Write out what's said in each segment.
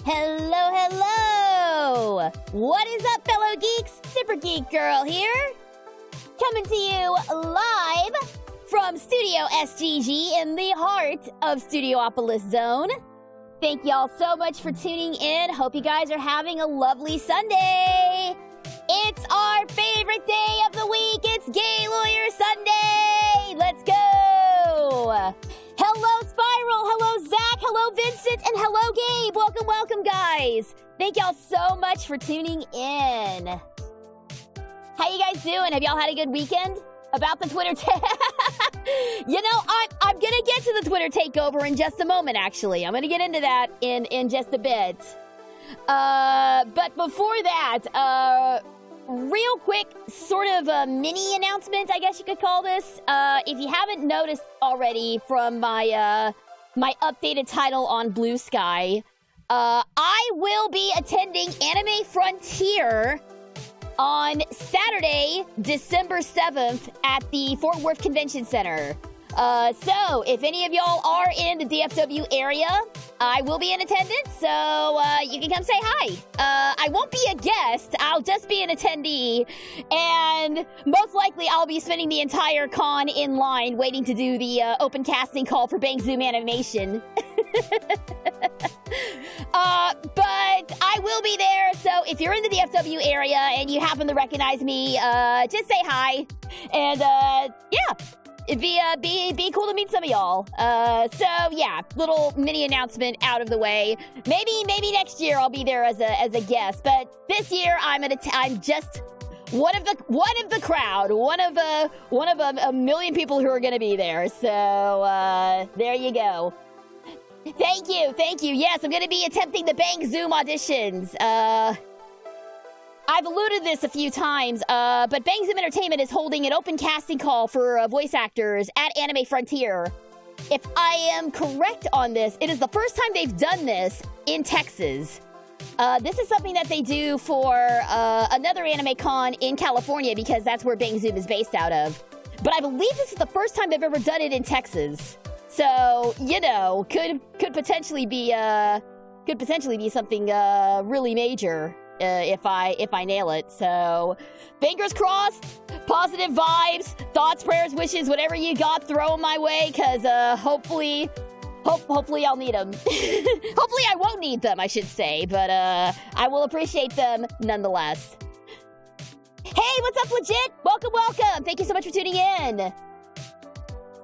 Hello, hello! What is up, fellow geeks? Super Geek Girl here, coming to you live from Studio SGG in the heart of Studiopolis Zone. Thank y'all so much for tuning in. Hope you guys are having a lovely Sunday. It's our favorite day of the week. It's Gay Lawyer Sunday. Let's go! Hello, Spiral. Hello, Zach. Hello, Vincent. And hello, Gabe. Welcome, welcome, guys. Thank y'all so much for tuning in. How you guys doing? Have y'all had a good weekend? About the Twitter You know, I'm going to get to the Twitter takeover in just a moment, actually. I'm going to get into that in just a bit. But before that, real quick, sort of a mini announcement, I guess you could call this. If you haven't noticed already from my my updated title on Bluesky, I will be attending Anime Frontier on Saturday, December 7th at the Fort Worth Convention Center. So, if any of y'all are in the DFW area, I will be in attendance, so you can come say hi. I won't be a guest, I'll just be an attendee, and most likely I'll be spending the entire con in line waiting to do the open casting call for Bang Zoom animation. But I will be there, so if you're in the DFW area and you happen to recognize me, just say hi, and yeah. It'd be cool to meet some of y'all. So yeah, little mini announcement out of the way. Maybe next year I'll be there as a guest, but this year I'm just one of the crowd, one of a million people who are gonna be there. So there you go. Thank you. Yes, I'm gonna be attempting the Bang Zoom auditions. I've alluded to this a few times, but Bang Zoom Entertainment is holding an open casting call for voice actors at Anime Frontier. If I am correct on this, it is the first time they've done this in Texas. This is something that they do for another anime con in California because that's where Bang Zoom is based out of. But I believe this is the first time they've ever done it in Texas. So, you know, could potentially be something really major. If I nail it. So, fingers crossed, positive vibes, thoughts, prayers, wishes, whatever you got, throw them my way, because hopefully I'll need them. Hopefully I won't need them, I should say, but I will appreciate them nonetheless. Hey, what's up, legit? Welcome. Thank you so much for tuning in.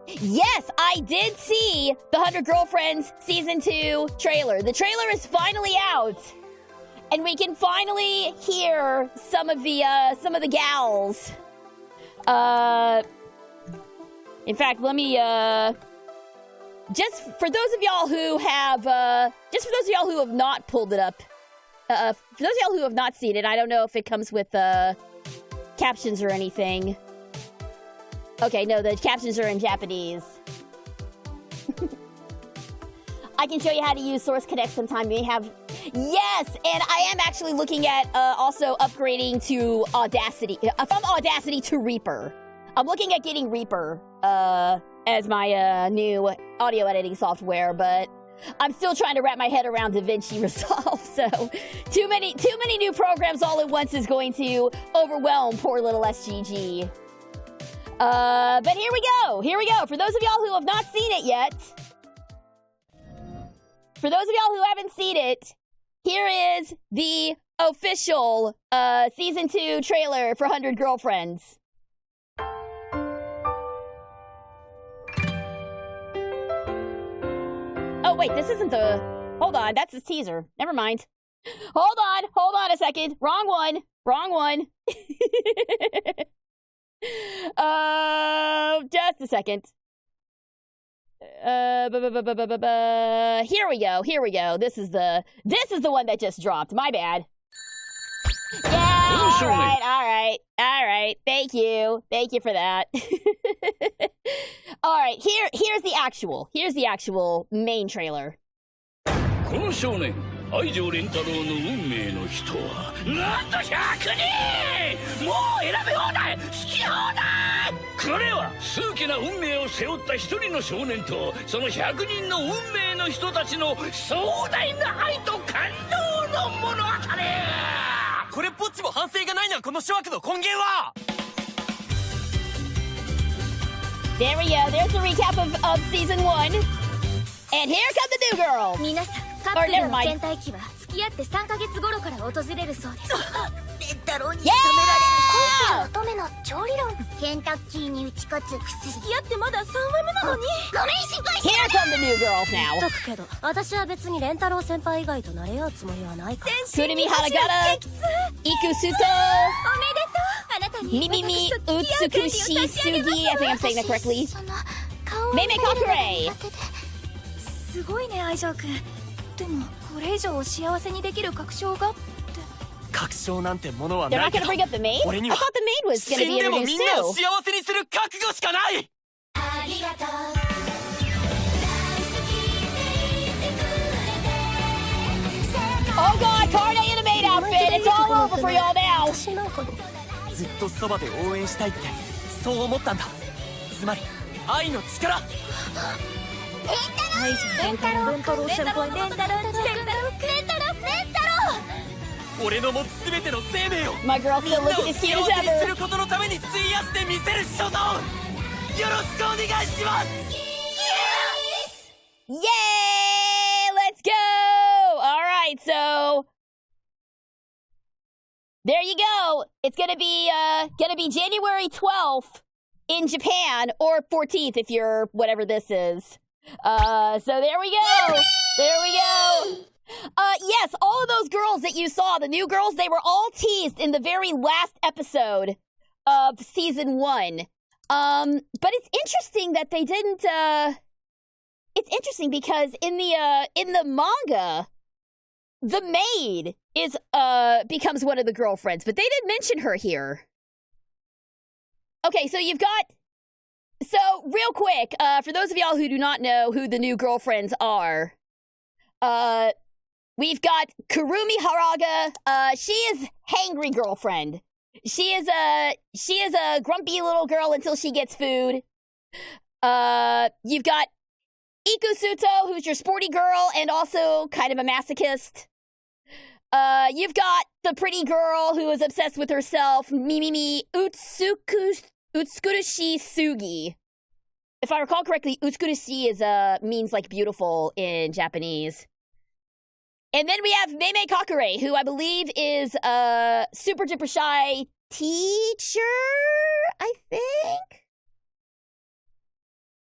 Yes, I did see the 100 Girlfriends Season 2 trailer. The trailer is finally out. And we can finally hear some of the gals. In fact, let me just for those of y'all who have not pulled it up, for those of y'all who have not seen it, I don't know if it comes with captions or anything. Okay, no, the captions are in Japanese. I can show you how to use Source Connect sometime. We have... Yes, and I am actually looking at also upgrading to Audacity. From Audacity to Reaper. I'm looking at getting Reaper as my new audio editing software, but I'm still trying to wrap my head around DaVinci Resolve, so too many new programs all at once is going to overwhelm poor little SGG. But here we go. For those of y'all who have not seen it yet... for those of y'all who haven't seen it, here is the official season 2 trailer for 100 Girlfriends. Oh, wait, this isn't the... Hold on, that's the teaser. Never mind. Hold on a second. Wrong one. Just a second. Here we go. This is the one that just dropped. My bad. Yeah, all right. Thank you for that. All right, here's the actual main trailer. この少年、愛情連太郎の運命の人はなんと100人！もう選び放題、好き放題！これは数奇な運命を背負った一人の少年とその100人の運命の人たちの壮大な愛と感動の物語！これっぽっちも反省がないのはこの諸悪の根源は！ There we go. There's a recap of season 1. And here come the new girls. 皆さん、カップルの倦怠期は付き合って3ヶ月頃から訪れるそうです。レンタロウに染められる恋の乙女の超理論。ケンタッキーに打ち勝つ付き合ってまだ3話目なのに。ごめん心配して。 Here come the new girls now. だけど、私は別にレンタロウ先輩以外と慣れ合うつもりはないから。くるみはらがら、イクスト。おめでとう。あなたにみみみ美しすぎ。I think I'm saying that correctly. めいめいかくれ。すごいね、愛情くん。でもこれ以上幸せにできる確証がって。確証なんてものはな They're いけ not ど、 gonna bring up the maid? I 俺に thought は the maid was gonna 死 be んでもみん introduced なを too. 幸せにする覚悟しかない。ありがとう。 Oh god, Carne in a maid outfit. It's all over for y'all now. 私なんかずっとそばで応援したいってそう思ったんだ。つまり愛の力。レンタロウ先輩、レンタロウ俺の持つ全ての生命を My girl's みんな still を looking 幸 as せ cute に as す ever. ることのために費やしてみせる所存。よろしくお願いします。 Yay! Let's go! Alright, so there you go. It's gonna be January 12th in Japan, or 14th if you're whatever this is. So there we go. Yes, all of those girls that you saw, the new girls, they were all teased in the very last episode of season 1. But it's interesting that they didn't, it's interesting because in the manga, the maid is, becomes one of the girlfriends, but they didn't mention her here. Okay, so you've got, so real quick, for those of y'all who do not know who the new girlfriends are, we've got Kurumi Haraga. She is hangry girlfriend. She is a grumpy little girl until she gets food. You've got Ikusuto, who's your sporty girl and also kind of a masochist. You've got the pretty girl who is obsessed with herself, Mimimi Utsukurushi Sugi. If I recall correctly, Utsukurushi is means like beautiful in Japanese. And then we have Meimei Kakure, who I believe is a super duper shy teacher, I think?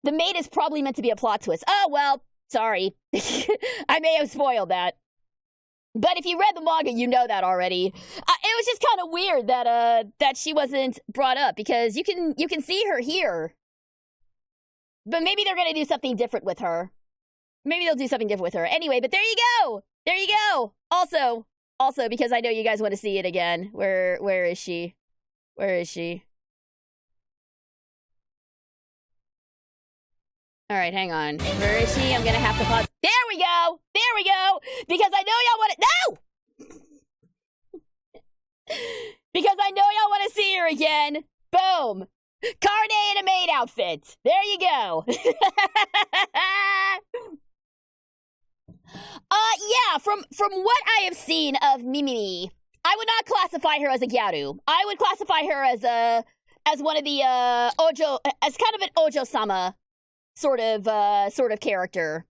The maid is probably meant to be a plot twist. Oh, well, sorry. I may have spoiled that. But if you read the manga, you know that already. It was just kind of weird that she wasn't brought up, because you can see her here. But maybe they're gonna do something different with her. Maybe they'll do something different with her. Anyway, but there you go! There you go! Also, because I know you guys want to see it again. Where is she? Where is she? Alright, hang on. Where is she? I'm gonna have to pause. There we go! There we go! Because I know y'all want to— No! Because I know y'all want to see her again. Boom! Carne in a maid outfit. There you go. Yeah, from what I have seen of Mimimi, I would not classify her as a gyaru. I would classify her as one of the ojo, as kind of an ojo-sama sort of character.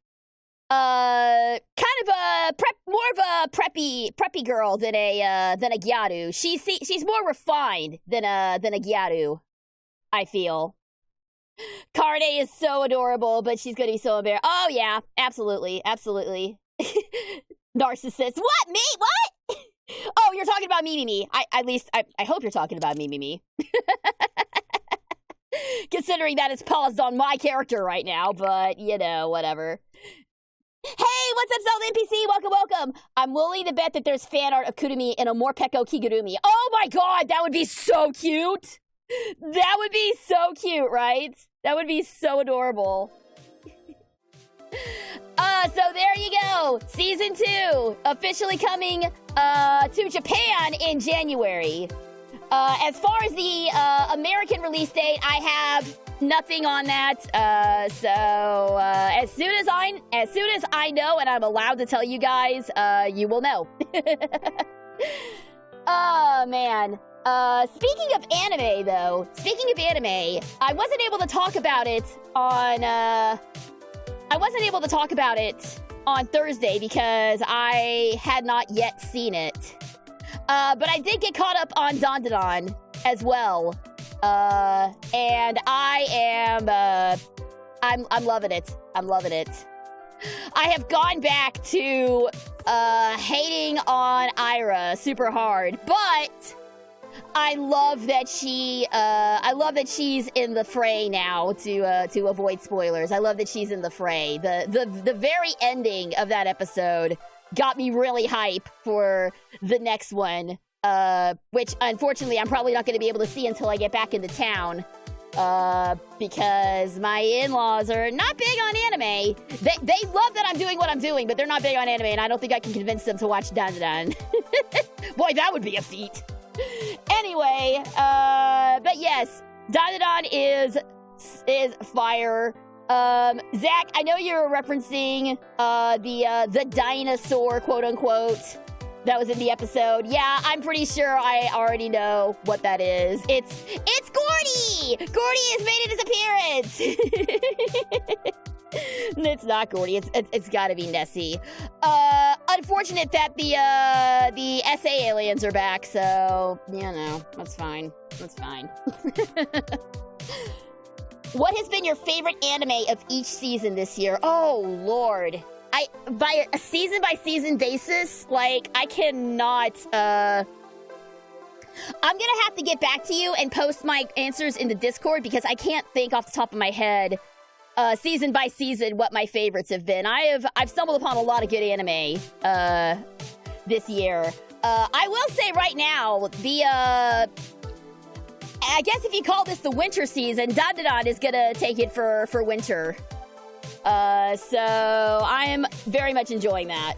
kind of a more of a preppy girl than a gyaru. She's more refined than a gyaru, I feel. Karne is so adorable, but she's gonna be so embarrassed. Oh yeah, absolutely. Narcissist. What? Me? What? Oh, you're talking about me. I hope you're talking about me. Considering that it's paused on my character right now, but you know, whatever. Hey, what's up, Zelda NPC? Welcome. I'm willing to bet that there's fan art of Kurumi in a Morpeko Kigurumi. Oh my god, that would be so cute! That would be so cute, right? That would be so adorable. So there you go. Season 2 officially coming to Japan in January. As far as the American release date, I have nothing on that. So as soon as I know and I'm allowed to tell you guys, you will know. Oh man. Speaking of anime, though, I wasn't able to talk about it on Thursday because I had not yet seen it. But I did get caught up on Dandadan as well. And I am, I'm loving it. I have gone back to, hating on Ira super hard, but I love that she's in the fray now to avoid spoilers. I love that she's in the fray. The very ending of that episode got me really hype for the next one, which unfortunately I'm probably not going to be able to see until I get back into town, because my in-laws are not big on anime. They love that I'm doing what I'm doing, but they're not big on anime, and I don't think I can convince them to watch Dandadan. Boy, that would be a feat. Anyway, but yes, Dandadan is fire. Zach, I know you're referencing the dinosaur, quote unquote, that was in the episode. Yeah, I'm pretty sure I already know what that is. It's Gordy! Gordy has made his appearance! It's not Gordy. It's gotta be Nessie. Unfortunate that the SA aliens are back, so, you know, that's fine. What has been your favorite anime of each season this year? Oh, Lord. By a season-by-season basis, like, I cannot, I'm gonna have to get back to you and post my answers in the Discord because I can't think off the top of my head, season by season, what my favorites have been. I've stumbled upon a lot of good anime, this year. I will say right now, I guess if you call this the winter season, Dandadan is gonna take it for winter. So I am very much enjoying that.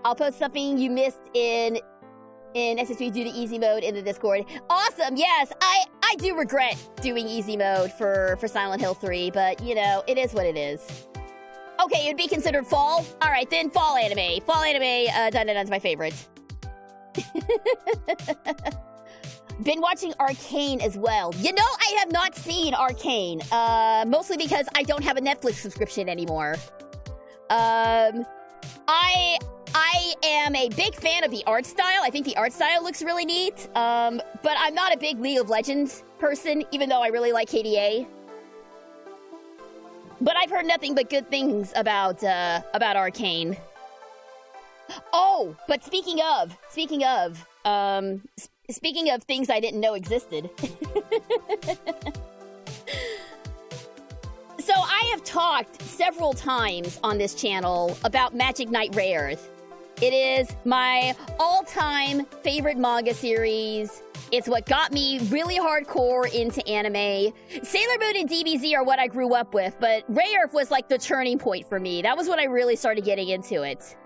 I'll post something you missed in SSP due to easy mode in the Discord. Awesome, yes, I do regret doing easy mode for Silent Hill 3, but you know, it is what it is. Okay, it'd be considered fall? Alright then, fall anime. Dandadan's my favorite. Been watching Arcane as well. You know, I have not seen Arcane, mostly because I don't have a Netflix subscription anymore. I am a big fan of the art style. I think the art style looks really neat, but I'm not a big League of Legends person, even though I really like KDA. But I've heard nothing but good things about Arcane. Oh, but speaking of things I didn't know existed. So I have talked several times on this channel about Magic Knight Rayearth. It is my all-time favorite manga series. It's what got me really hardcore into anime. Sailor Moon and DBZ are what I grew up with, but Rayearth was like the turning point for me. That was when I really started getting into it.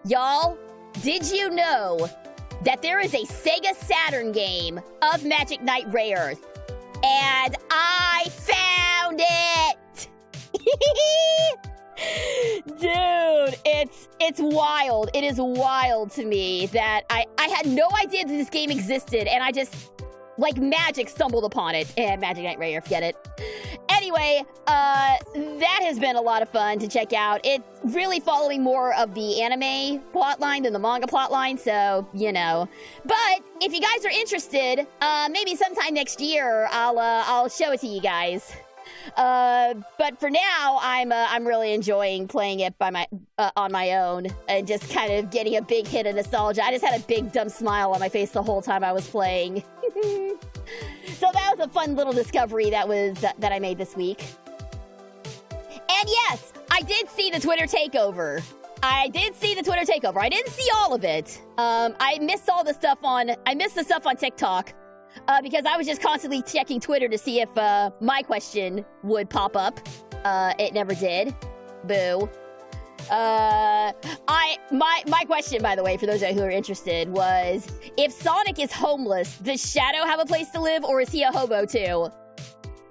Y'all, did you know that there is a Sega Saturn game of Magic Knight Rayearth? And I found it! Dude, it's wild. It is wild to me that I had no idea that this game existed, and I just, like magic, stumbled upon it. And Magic Knight Rayearth, get it? Anyway. anyway, that has been a lot of fun to check out. It's really following more of the anime plotline than the manga plotline, so, you know. But if you guys are interested, maybe sometime next year, I'll show it to you guys. But for now, I'm really enjoying playing it by on my own and just kind of getting a big hit of nostalgia. I just had a big dumb smile on my face the whole time I was playing. So that was a fun little discovery that I made this week. And yes, I did see the Twitter takeover. I didn't see all of it. I missed the stuff on TikTok. Because I was just constantly checking Twitter to see if my question would pop up. It never did. Boo. My question, by the way, for those who are interested, was if Sonic is homeless, does Shadow have a place to live, or is he a hobo too?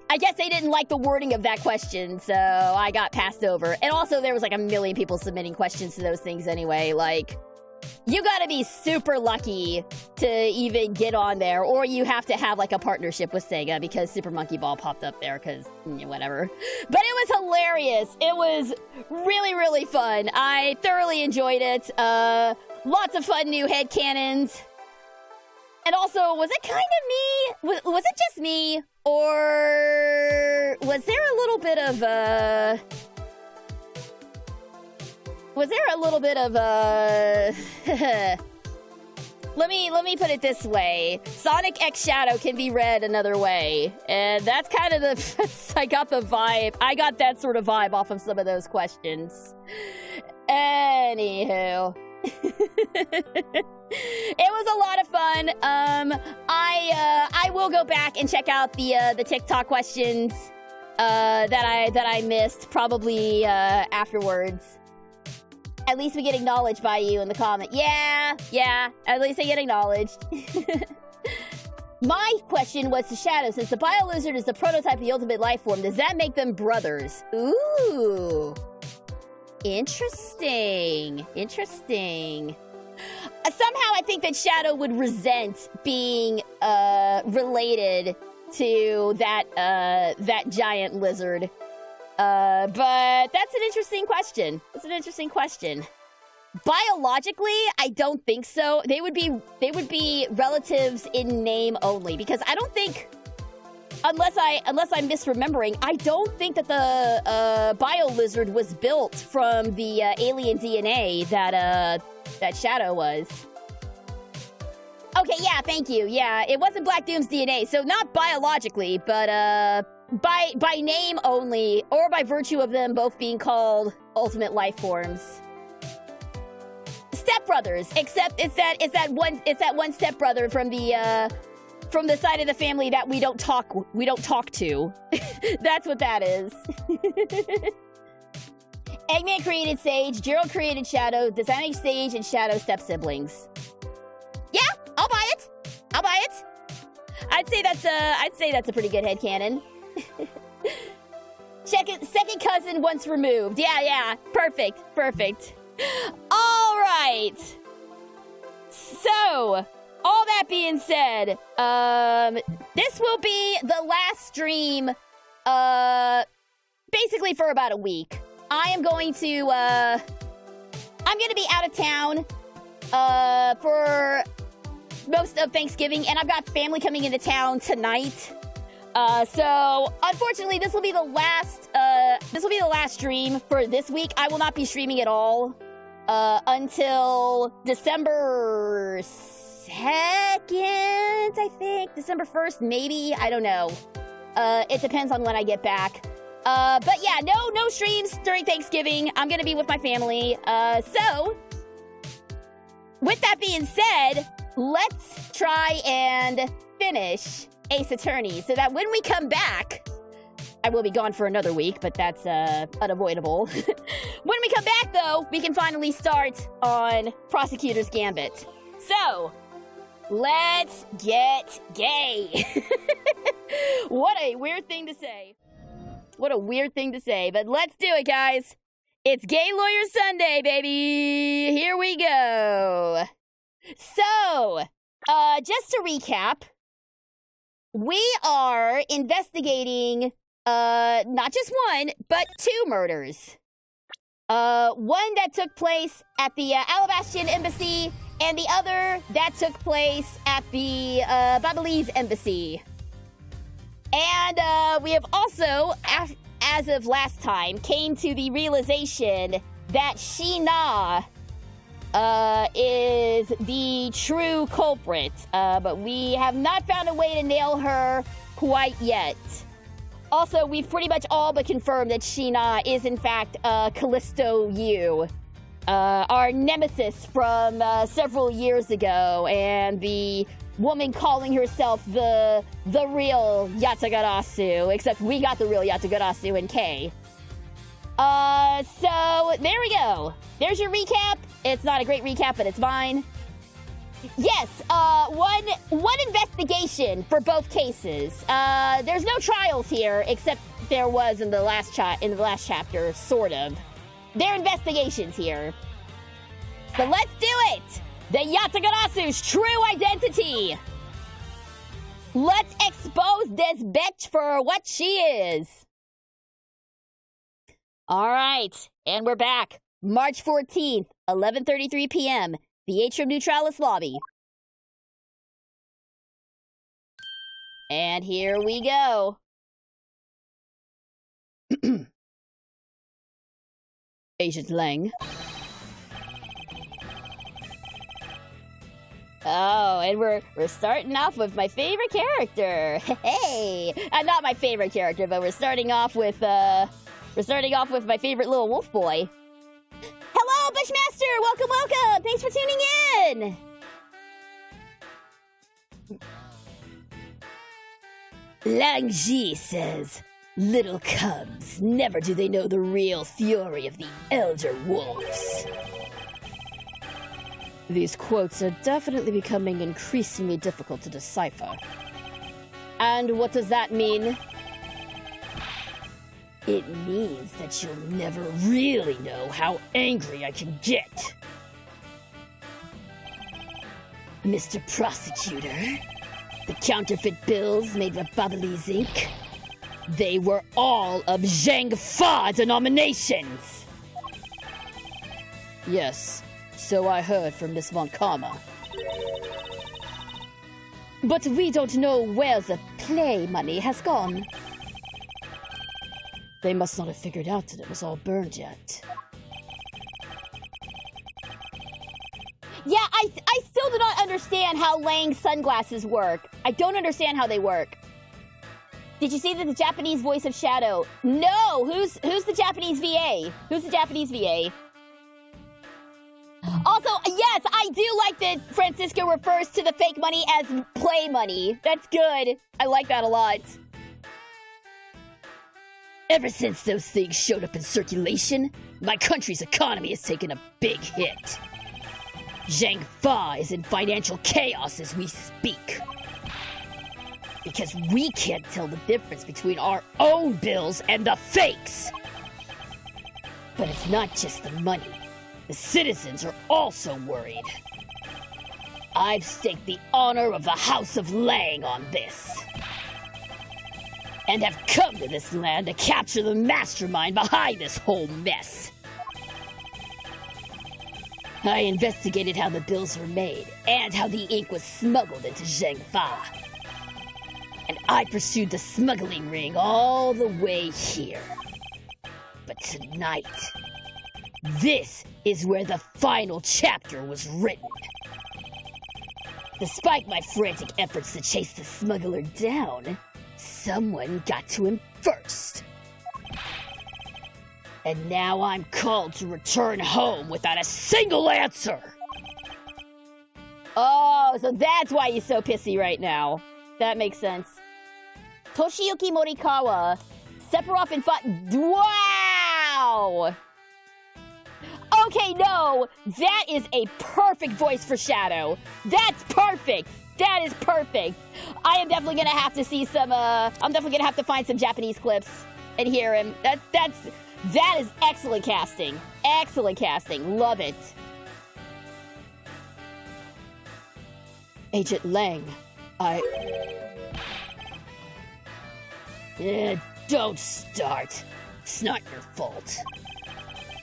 I guess they didn't like the wording of that question, so I got passed over. And also, there was like a million people submitting questions to those things anyway, like... You gotta be super lucky to even get on there, or you have to have like a partnership with Sega because Super Monkey Ball popped up there because whatever. But it was hilarious. It was really, really fun. I thoroughly enjoyed it. Lots of fun new headcanons. And also, was it kind of me? Was it just me? Or was there a little bit of, Was there a little bit of let me put it this way. Sonic X Shadow can be read another way. And that's kind of I got the vibe. I got that sort of vibe off of some of those questions. Anywho. It was a lot of fun. I will go back and check out the TikTok questions that I missed probably afterwards. At least we get acknowledged by you in the comment. Yeah, at least I get acknowledged. My question was to Shadow, since the Bio-Lizard is the prototype of the ultimate life form, does that make them brothers? Ooh. Interesting. Somehow I think that Shadow would resent being related to that giant lizard. But that's an interesting question. Biologically, I don't think so. They would be relatives in name only, because I don't think, unless I'm misremembering, I don't think that the Bio-Lizard was built from the alien DNA that Shadow was. Okay, yeah, thank you. Yeah, it wasn't Black Doom's DNA, so not biologically, but by name only, or by virtue of them both being called ultimate life forms. Stepbrothers, except it's that one stepbrother from the side of the family that we don't talk to. That's what that is. Eggman created Sage, Gerald created Shadow. Does that make Sage and Shadow step-siblings? Yeah, I'll buy it. I'd say that's a pretty good headcanon. Second cousin once removed. Yeah. Perfect. All right. So, all that being said, this will be the last stream, basically for about a week. I'm going to be out of town, for most of Thanksgiving, and I've got family coming into town tonight. So unfortunately, this will be the last stream for this week. I will not be streaming at all until December 2nd, I think. December 1st, maybe. I don't know. It depends on when I get back. But yeah, no streams during Thanksgiving. I'm gonna be with my family. So with that being said, let's try and finish Ace Attorney, so that when we come back, I will be gone for another week, but that's unavoidable. When we come back, though, we can finally start on Prosecutor's Gambit. So, let's get gay. What a weird thing to say. But let's do it, guys. It's Gay Lawyer Sunday, baby. Here we go. So, just to recap, we are investigating not just one, but 2 murders. One that took place at the Alabastian Embassy, and the other that took place at the Babalese Embassy. And we have also, as of last time, came to the realization that Sheena is the true culprit, but we have not found a way to nail her quite yet. Also, we've pretty much all but confirmed that Sheena is, in fact, Callisto Yu, our nemesis from several years ago, and the woman calling herself the real Yatagarasu, except we got the real Yatagarasu in K. So there we go. There's your recap. It's not a great recap, but it's mine. Yes, one investigation for both cases. There's no trials here, except there was in the last chapter, sort of. They're investigations here. But let's do it! The Yatagarasu's true identity! Let's expose this bitch for what she is! Alright, and we're back. March 14th, 11:33 p.m., the Atrium Neutralis lobby. And here we go. Agent Lang. Oh, and we're starting off with my favorite character. Hey, not my favorite character, but we're starting off with my favorite little wolf boy. Hello, Bushmaster! Welcome, welcome! Thanks for tuning in! Lang Ji says, little cubs, never do they know the real fury of the elder wolves. These quotes are definitely becoming increasingly difficult to decipher. And what does that mean? It means that you'll never really know how angry I can get. Mr. Prosecutor, the counterfeit bills made by Babalese Inc., they were all of Zhang Fa denominations! Yes, so I heard from Miss Von Karma. But we don't know where the play money has gone. They must not have figured out that it was all burned yet. Yeah, I still do not understand how Lang's sunglasses work. I don't understand how they work. Did you see that the Japanese voice of Shadow? No! Who's the Japanese VA? Who's the Japanese VA? Also, yes, I do like that Francisco refers to the fake money as play money. That's good. I like that a lot. Ever since those things showed up in circulation, my country's economy has taken a big hit. Zhang Fa is in financial chaos as we speak. Because we can't tell the difference between our own bills and the fakes. But it's not just the money. The citizens are also worried. I've staked the honor of the House of Lang on this. And have come to this land to capture the mastermind behind this whole mess. I investigated how the bills were made and how the ink was smuggled into Zhang Fa. And I pursued the smuggling ring all the way here. But tonight, this is where the final chapter was written. Despite my frantic efforts to chase the smuggler down, someone got to him first. And now I'm called to return home without a single answer. Oh, so that's why he's so pissy right now. That makes sense. Toshiyuki Morikawa, Sephiroth and fought. Wow! Okay, no, that is a perfect voice for Shadow. That's perfect. That is perfect. I am definitely gonna have to see some. I'm definitely gonna have to find some Japanese clips and hear him. That is excellent casting. Excellent casting. Love it. Agent Lang, Don't start. It's not your fault.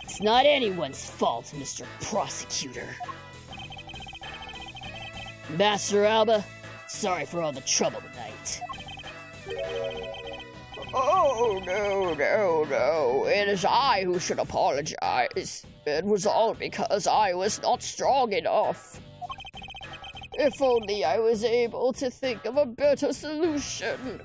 It's not anyone's fault, Mr. Prosecutor. Master Alba, sorry for all the trouble tonight. Oh, no. It is I who should apologize. It was all because I was not strong enough. If only I was able to think of a better solution.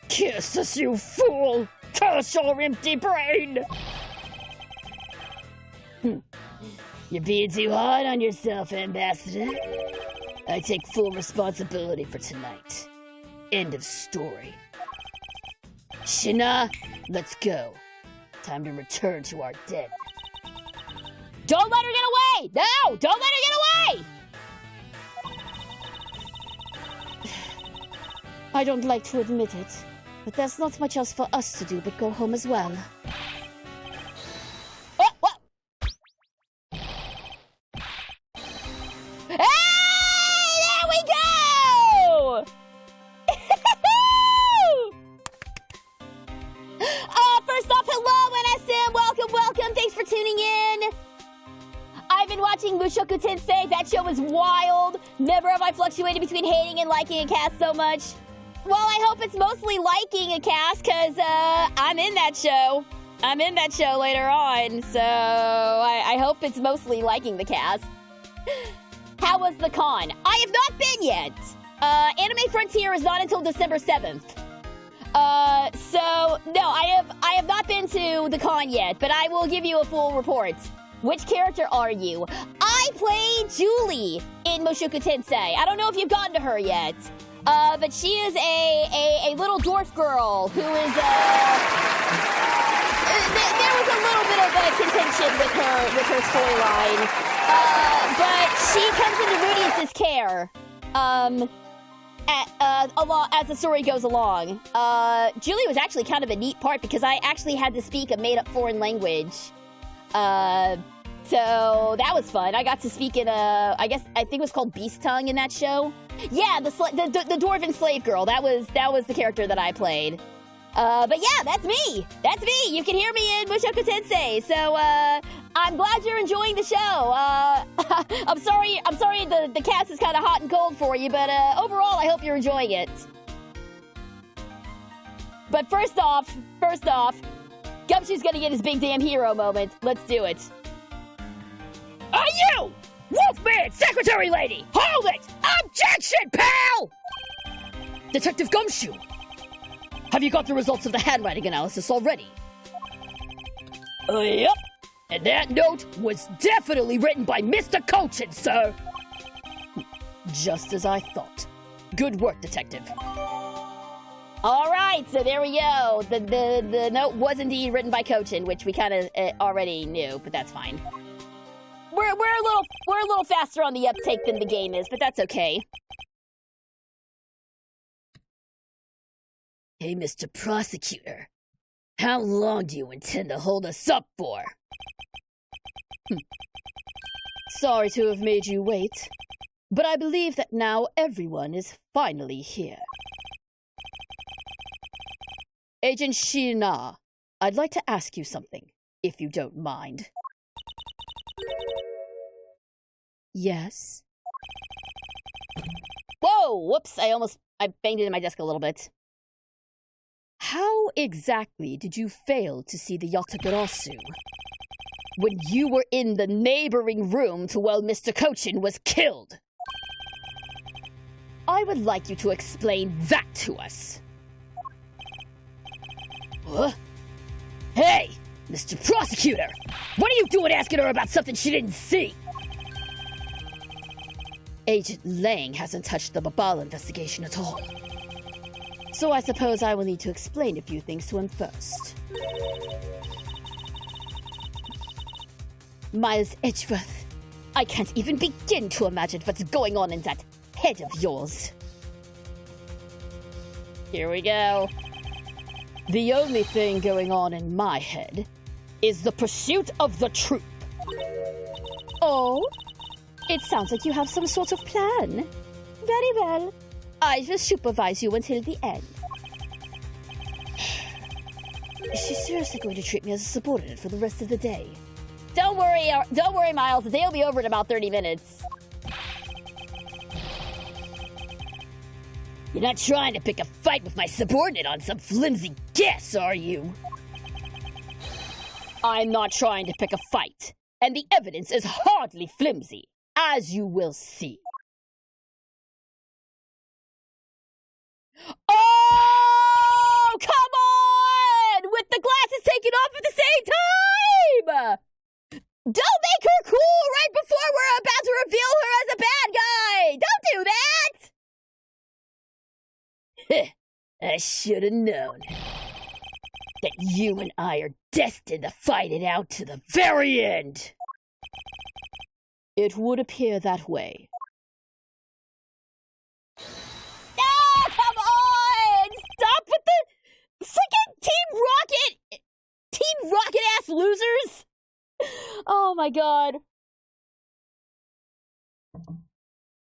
Kiss us, you fool! Curse your empty brain! You're being too hard on yourself, Ambassador. I take full responsibility for tonight. End of story. Shina, let's go. Time to return to our den. Don't let her get away! No! Don't let her get away! I don't like to admit it, but there's not much else for us to do but go home as well. Oh, what? Hey! There we go! First off, hello, NSM! Welcome! Thanks for tuning in! I've been watching Mushoku Tensei. That show was wild. Never have I fluctuated between hating and liking a cast so much. Well, I hope it's mostly liking a cast, because I'm in that show. I'm in that show later on, so I hope it's mostly liking the cast. How was the con? I have not been yet. Anime Frontier is not until December 7th. So, no, I have not been to the con yet, but I will give you a full report. Which character are you? I played Julie in Mushoku Tensei. I don't know if you've gotten to her yet. But she is a little dwarf girl who is, there was a little bit of a contention with her storyline. But she comes into Rudius's care, as the story goes along. Julie was actually kind of a neat part because I actually had to speak a made-up foreign language. So that was fun. I got to speak in I think it was called Beast Tongue in that show. Yeah, the dwarven slave girl. That was the character that I played. But yeah, that's me. That's me. You can hear me in Mushoku Tensei. So I'm glad you're enjoying the show. I'm sorry the cast is kind of hot and cold for you, but overall I hope you're enjoying it. But first off, Gumshoe's gonna get his big damn hero moment. Let's do it. Are you? Wolfman, secretary lady! Hold it! Objection, pal! Detective Gumshoe, have you got the results of the handwriting analysis already? Yep. And that note was definitely written by Mr. Cochin, sir. Just as I thought. Good work, detective. All right, so there we go. The note was indeed written by Cochin, which we kind of already knew, but that's fine. We're a little faster on the uptake than the game is, but that's okay. Hey, Mr. Prosecutor, how long do you intend to hold us up for? Sorry to have made you wait, but I believe that now everyone is finally here. Agent Shina, I'd like to ask you something, if you don't mind. Yes? Whoa! Whoops, I banged into my desk a little bit. How exactly did you fail to see the Yatagarasu when you were in the neighboring room to while Mr. Cochin was killed? I would like you to explain that to us. Huh? Hey, Mr. Prosecutor! What are you doing asking her about something she didn't see? Agent Lang hasn't touched the Babala investigation at all. So I suppose I will need to explain a few things to him first. Miles Edgeworth, I can't even begin to imagine what's going on in that head of yours. Here we go. The only thing going on in my head is the pursuit of the truth. Oh? It sounds like you have some sort of plan. Very well. I will supervise you until the end. She's seriously going to treat me as a subordinate for the rest of the day. Don't worry, Miles. The day will be over in about 30 minutes. You're not trying to pick a fight with my subordinate on some flimsy guess, are you? I'm not trying to pick a fight, and the evidence is hardly flimsy, as you will see. Oh, come on! With the glasses taken off at the same time! Don't make her cool right before we're about to reveal her as a bad guy! Don't do that! I should have known that you and I are destined to fight it out to the very end. It would appear that way. Oh, come on! Stop with the freaking Team Rocket ass losers! Oh my god.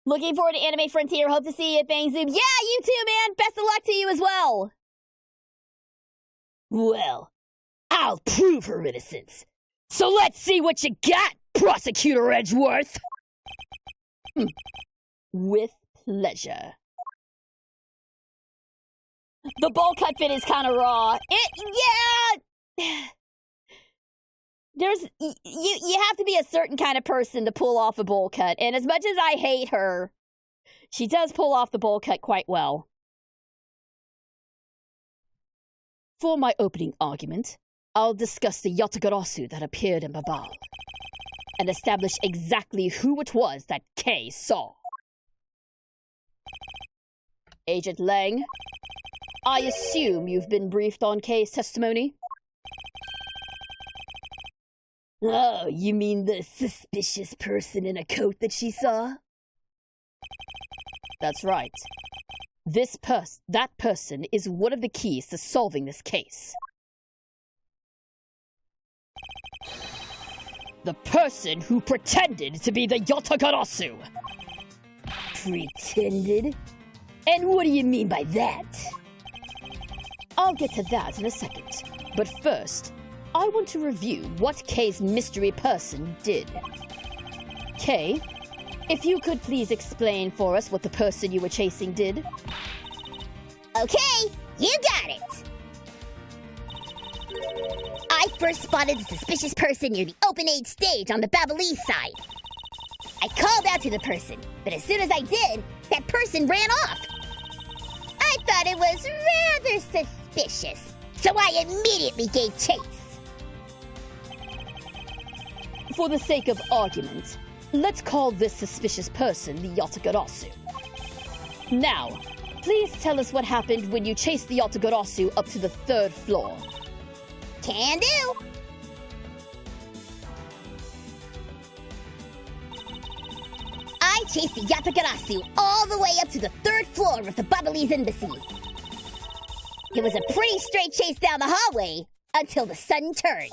Looking forward to Anime Frontier. Hope to see you at Bang Zoom. Yeah, you too, man! Best of luck to you as well! Well, I'll prove her innocence. So let's see what you got, Prosecutor Edgeworth! With pleasure. The bowl cut fit is kind of raw. Yeah! You have to be a certain kind of person to pull off a bowl cut, and as much as I hate her, she does pull off the bowl cut quite well. For my opening argument, I'll discuss the Yatagarasu that appeared in Babal, and establish exactly who it was that Kay saw. Agent Lang, I assume you've been briefed on Kay's testimony? Oh, you mean the suspicious person in a coat that she saw? That's right. That person is one of the keys to solving this case. The person who pretended to be the Yatagarasu. Pretended? And what do you mean by that? I'll get to that in a second. But first, I want to review what Kay's mystery person did. Kay, if you could please explain for us what the person you were chasing did. Okay, you got it! I first spotted the suspicious person near the open age stage on the Babalese side. I called out to the person, but as soon as I did, that person ran off. I thought it was rather suspicious, so I immediately gave chase. For the sake of argument, let's call this suspicious person the Yatagarasu. Now, please tell us what happened when you chased the Yatagarasu up to the 3rd floor. Can do. I chased the Yatagarasu all the way up to the 3rd floor of the Babalese embassy. It was a pretty straight chase down the hallway until the sudden turn.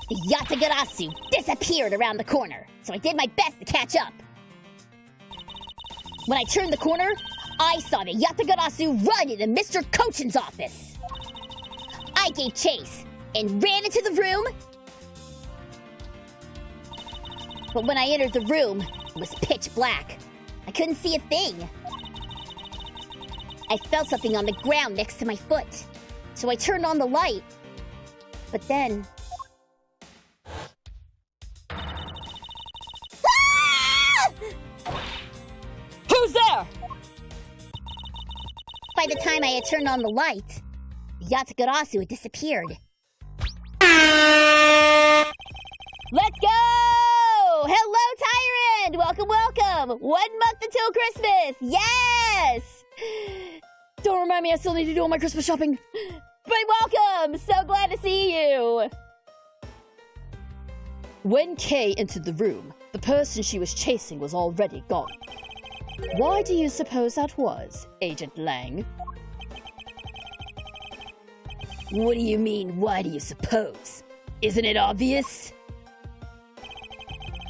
The Yatagarasu disappeared around the corner, so I did my best to catch up. When I turned the corner, I saw the Yatagarasu run into Mr. Kochin's office. I gave chase and ran into the room. But when I entered the room, it was pitch black. I couldn't see a thing. I felt something on the ground next to my foot, so I turned on the light. But then... Who's there? By the time I had turned on the light, the Yatagarasu had disappeared. Let's go! Hello, Tyrant! Welcome, welcome! 1 month until Christmas! Yes! Don't remind me, I still need to do all my Christmas shopping. But welcome! So glad to see you! When Kay entered the room, the person she was chasing was already gone. Why do you suppose that was, Agent Lang? What do you mean, why do you suppose? Isn't it obvious?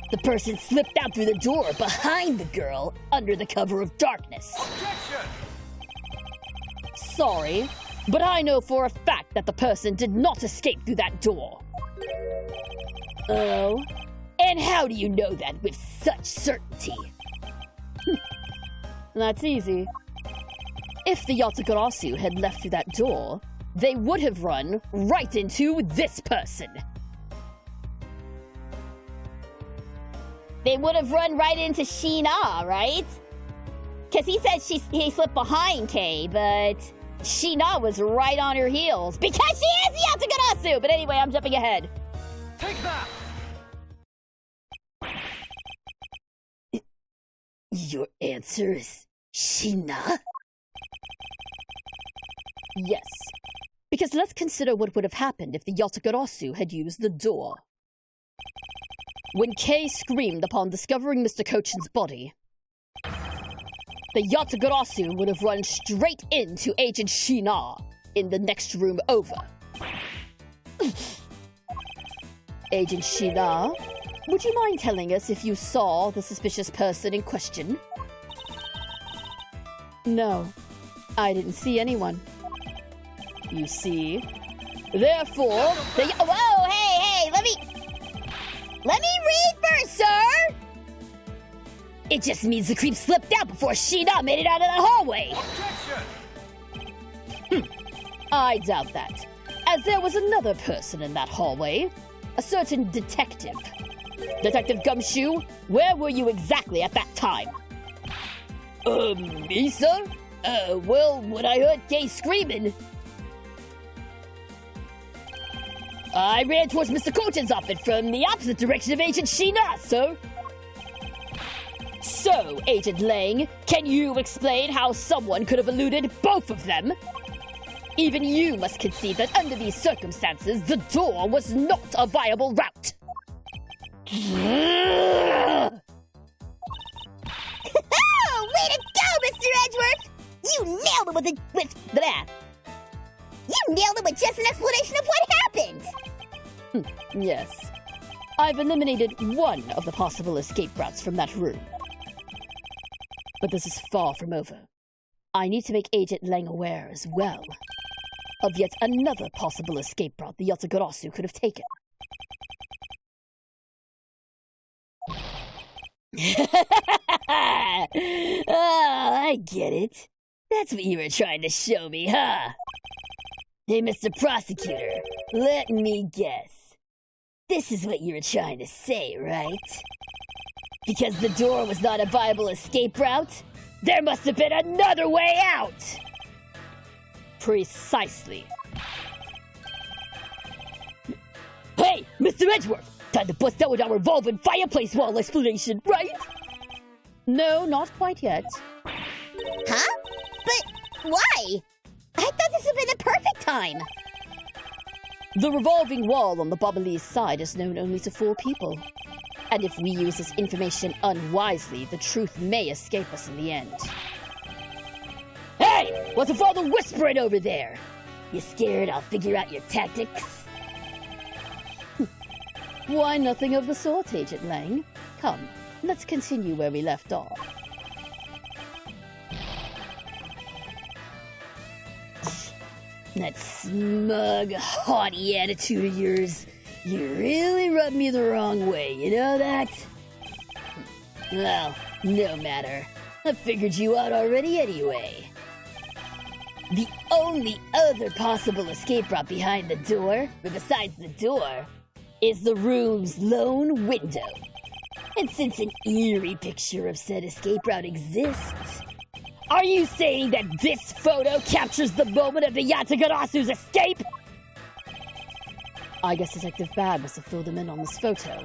The person slipped out through the door behind the girl under the cover of darkness. Objection! Sorry, But I know for a fact that the person did not escape through that door. Oh? And how do you know that with such certainty? That's easy. If the Yatagarasu had left through that door, they would have run right into this person. They would have run right into Sheena, right? Because he said he slipped behind Kay, but Sheena was right on her heels because she is Yatagarasu! But anyway, I'm jumping ahead. Take that! Your answer is Sheena? Yes. Because let's consider what would have happened if the Yatagarasu had used the door. When Kay screamed upon discovering Mr. Kochin's body, the Yatagarasu would have run straight into Agent Sheena in the next room over. Agent Sheena, would you mind telling us if you saw the suspicious person in question? No, I didn't see anyone. You see? Therefore, the... Whoa, hey, let me read first, sir! It just means the creep slipped out before Sheena made it out of the hallway! I doubt that, as there was another person in that hallway, a certain detective. Detective Gumshoe, where were you exactly at that time? Me, sir? Well, when I heard Kay screaming, I ran towards Mr. Kochin's office from the opposite direction of Agent Sheena, sir. So, Agent Lang, can you explain how someone could have eluded both of them? Even you must concede that under these circumstances, the door was not a viable route. Way to go, Mr. Edgeworth! You nailed it You nailed it with just an explanation of what happened! Yes. I've eliminated one of the possible escape routes from that room. But this is far from over. I need to make Agent Lang aware as well of yet another possible escape route the Yatagarasu could have taken. Oh, I get it. That's what you were trying to show me, huh? Hey, Mr. Prosecutor, let me guess. This is what you were trying to say, right? Because the door was not a viable escape route, there must have been another way out! Precisely. Hey, Mr. Edgeworth! Time to bust out with our revolving fireplace wall explanation, right? No, not quite yet. Huh? But why? I thought this would be the perfect time. The revolving wall on the Bobbly's side is known only to 4 people. And if we use this information unwisely, the truth may escape us in the end. Hey! What's with all the whispering over there? You scared I'll figure out your tactics? Why, nothing of the sort, Agent Lang. Come, let's continue where we left off. That smug, haughty attitude of yours, you really rubbed me the wrong way, you know that? Well, no matter. I figured you out already anyway. The only other possible escape route behind the door, or besides the door, is the room's lone window. And since an eerie picture of said escape route exists, are you saying that this photo captures the moment of the Yatagarasu's escape? I guess Detective Bad must have filled him in on this photo.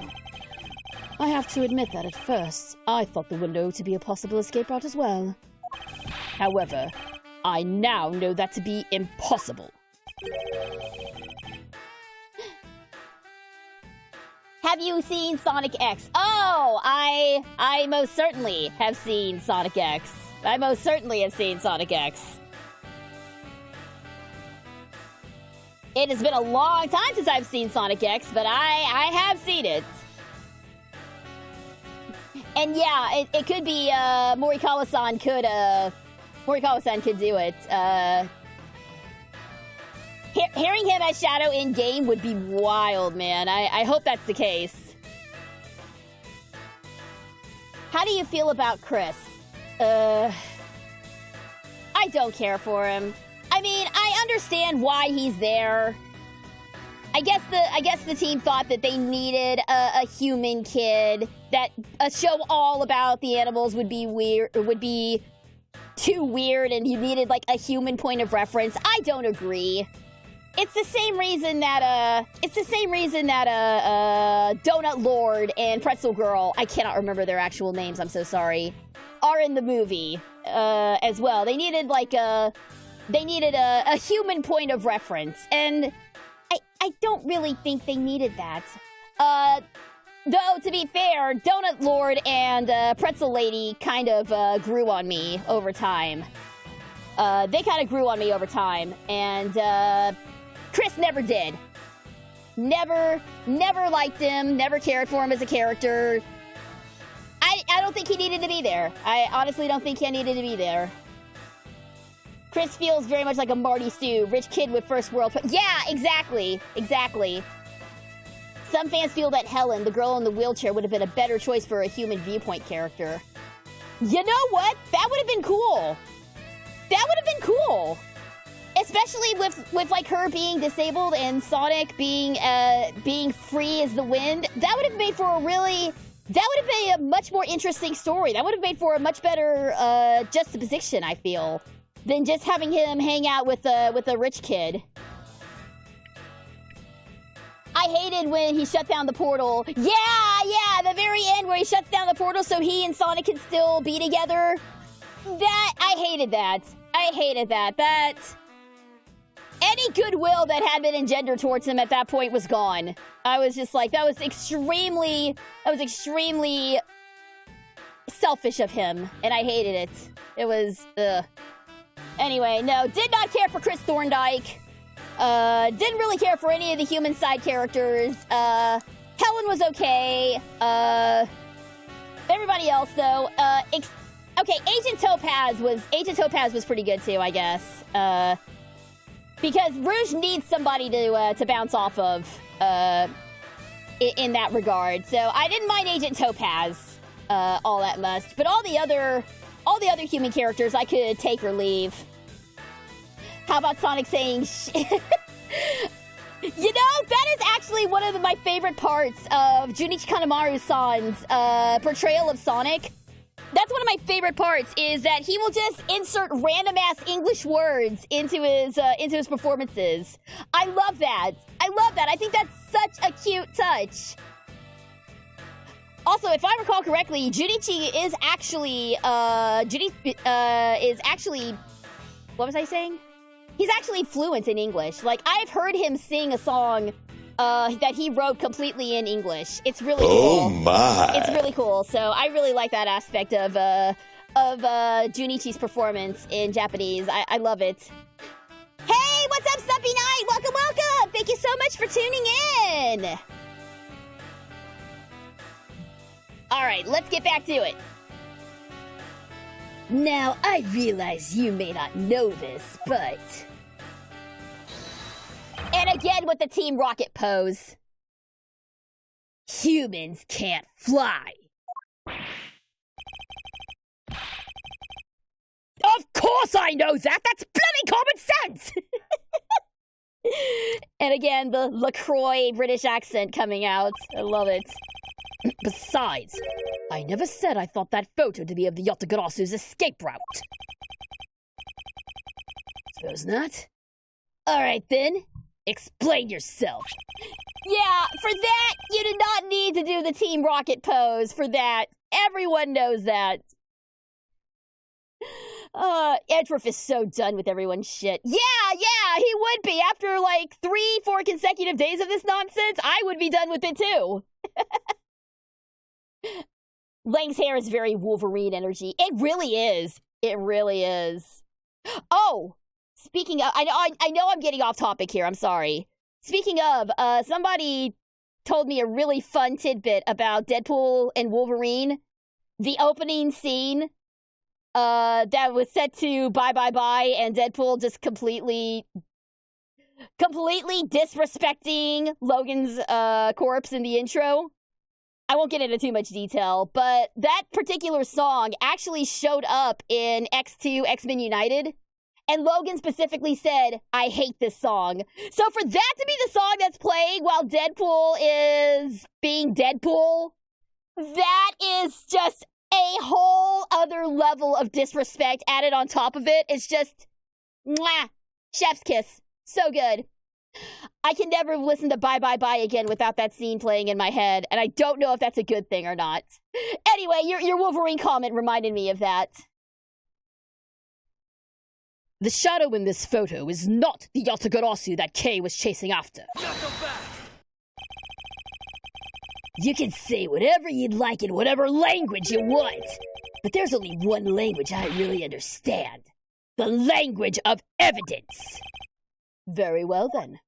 I have to admit that at first, I thought the window to be a possible escape route as well. However, I now know that to be impossible. Have you seen Sonic X? Oh, I most certainly have seen Sonic X. I most certainly have seen Sonic X. It has been a long time since I've seen Sonic X, but I have seen it. And yeah, it could be, Morikawa-san could do it. Hearing him as Shadow in game would be wild, man. I hope that's the case. How do you feel about Chris? I don't care for him. I mean, I understand why he's there. I guess the team thought that they needed a human kid, that a show all about the animals would be weird, would be too weird, and you needed like a human point of reference. I don't agree. It's the same reason that Donut Lord and Pretzel Girl, I cannot remember their actual names, I'm so sorry, are in the movie as well. They needed like a human point of reference, and I don't really think they needed that. Though, to be fair, Donut Lord and Pretzel Lady kind of grew on me over time. They kind of grew on me over time, and Chris never did. Never liked him, never cared for him as a character. I don't think he needed to be there. I honestly don't think he needed to be there. Chris feels very much like a Marty Stew, rich kid with first world... Yeah, exactly. Some fans feel that Helen, the girl in the wheelchair, would have been a better choice for a human viewpoint character. You know what? That would have been cool. Especially with like her being disabled and Sonic being free as the wind. That would have made for a much more interesting story. That would have made for a much better juxtaposition, I feel, than just having him hang out with a rich kid. I hated when he shut down the portal. Yeah, the very end where he shuts down the portal so he and Sonic can still be together. I hated that. That any goodwill that had been engendered towards him at that point was gone. I was just like, that was extremely selfish of him, and I hated it. It was, Anyway, no, did not care for Chris Thorndike. Didn't really care for any of the human side characters. Helen was okay. Everybody else, though, okay, Agent Topaz was pretty good, too, I guess. Because Rouge needs somebody to bounce off of, in that regard. So I didn't mind Agent Topaz, all that much. But all the other human characters I could take or leave. How about Sonic saying shit? You know, that is actually one of my favorite parts of Junichi Kanemaru-san's portrayal of Sonic. That's one of my favorite parts, is that he will just insert random-ass English words into his performances. I love that. I think that's such a cute touch. Also, if I recall correctly, Junichi is actually, what was I saying? He's actually fluent in English. Like, I've heard him sing a song that he wrote completely in English. It's really cool. Oh my! It's really cool. So I really like that aspect of Junichi's performance in Japanese. I love it. Hey, what's up, Stumpy Knight? Welcome. Thank you so much for tuning in. All right, let's get back to it. Now, I realize you may not know this, but... And again with the Team Rocket pose. Humans can't fly. Of course I know that! That's bloody common sense! And again, the LaCroix British accent coming out. I love it. Besides, I never said I thought that photo to be of the Yatagarasu's escape route. Suppose not. Alright then, explain yourself. Yeah, for that, you did not need to do the Team Rocket pose for that. Everyone knows that. Edgeworth is so done with everyone's shit. Yeah, he would be. After like 3-4 consecutive days of this nonsense, I would be done with it too. Lang's hair is very Wolverine energy. It really is. Oh, speaking of, I know I'm getting off topic here. I'm sorry. Speaking of, somebody told me a really fun tidbit about Deadpool and Wolverine. The opening scene, that was set to bye, and Deadpool just completely completely disrespecting Logan's corpse in the intro. I won't get into too much detail, but that particular song actually showed up in X2 X-Men United, and Logan specifically said, "I hate this song." So for that to be the song that's playing while Deadpool is being Deadpool, that is just a whole other level of disrespect added on top of it. It's just, mwah, chef's kiss. So good. I can never listen to Bye Bye Bye again without that scene playing in my head, and I don't know if that's a good thing or not. Anyway, your Wolverine comment reminded me of that. The shadow in this photo is not the Yatagarasu that Kay was chasing after. You can say whatever you'd like in whatever language you want, but there's only one language I really understand. The language of evidence. Very well then.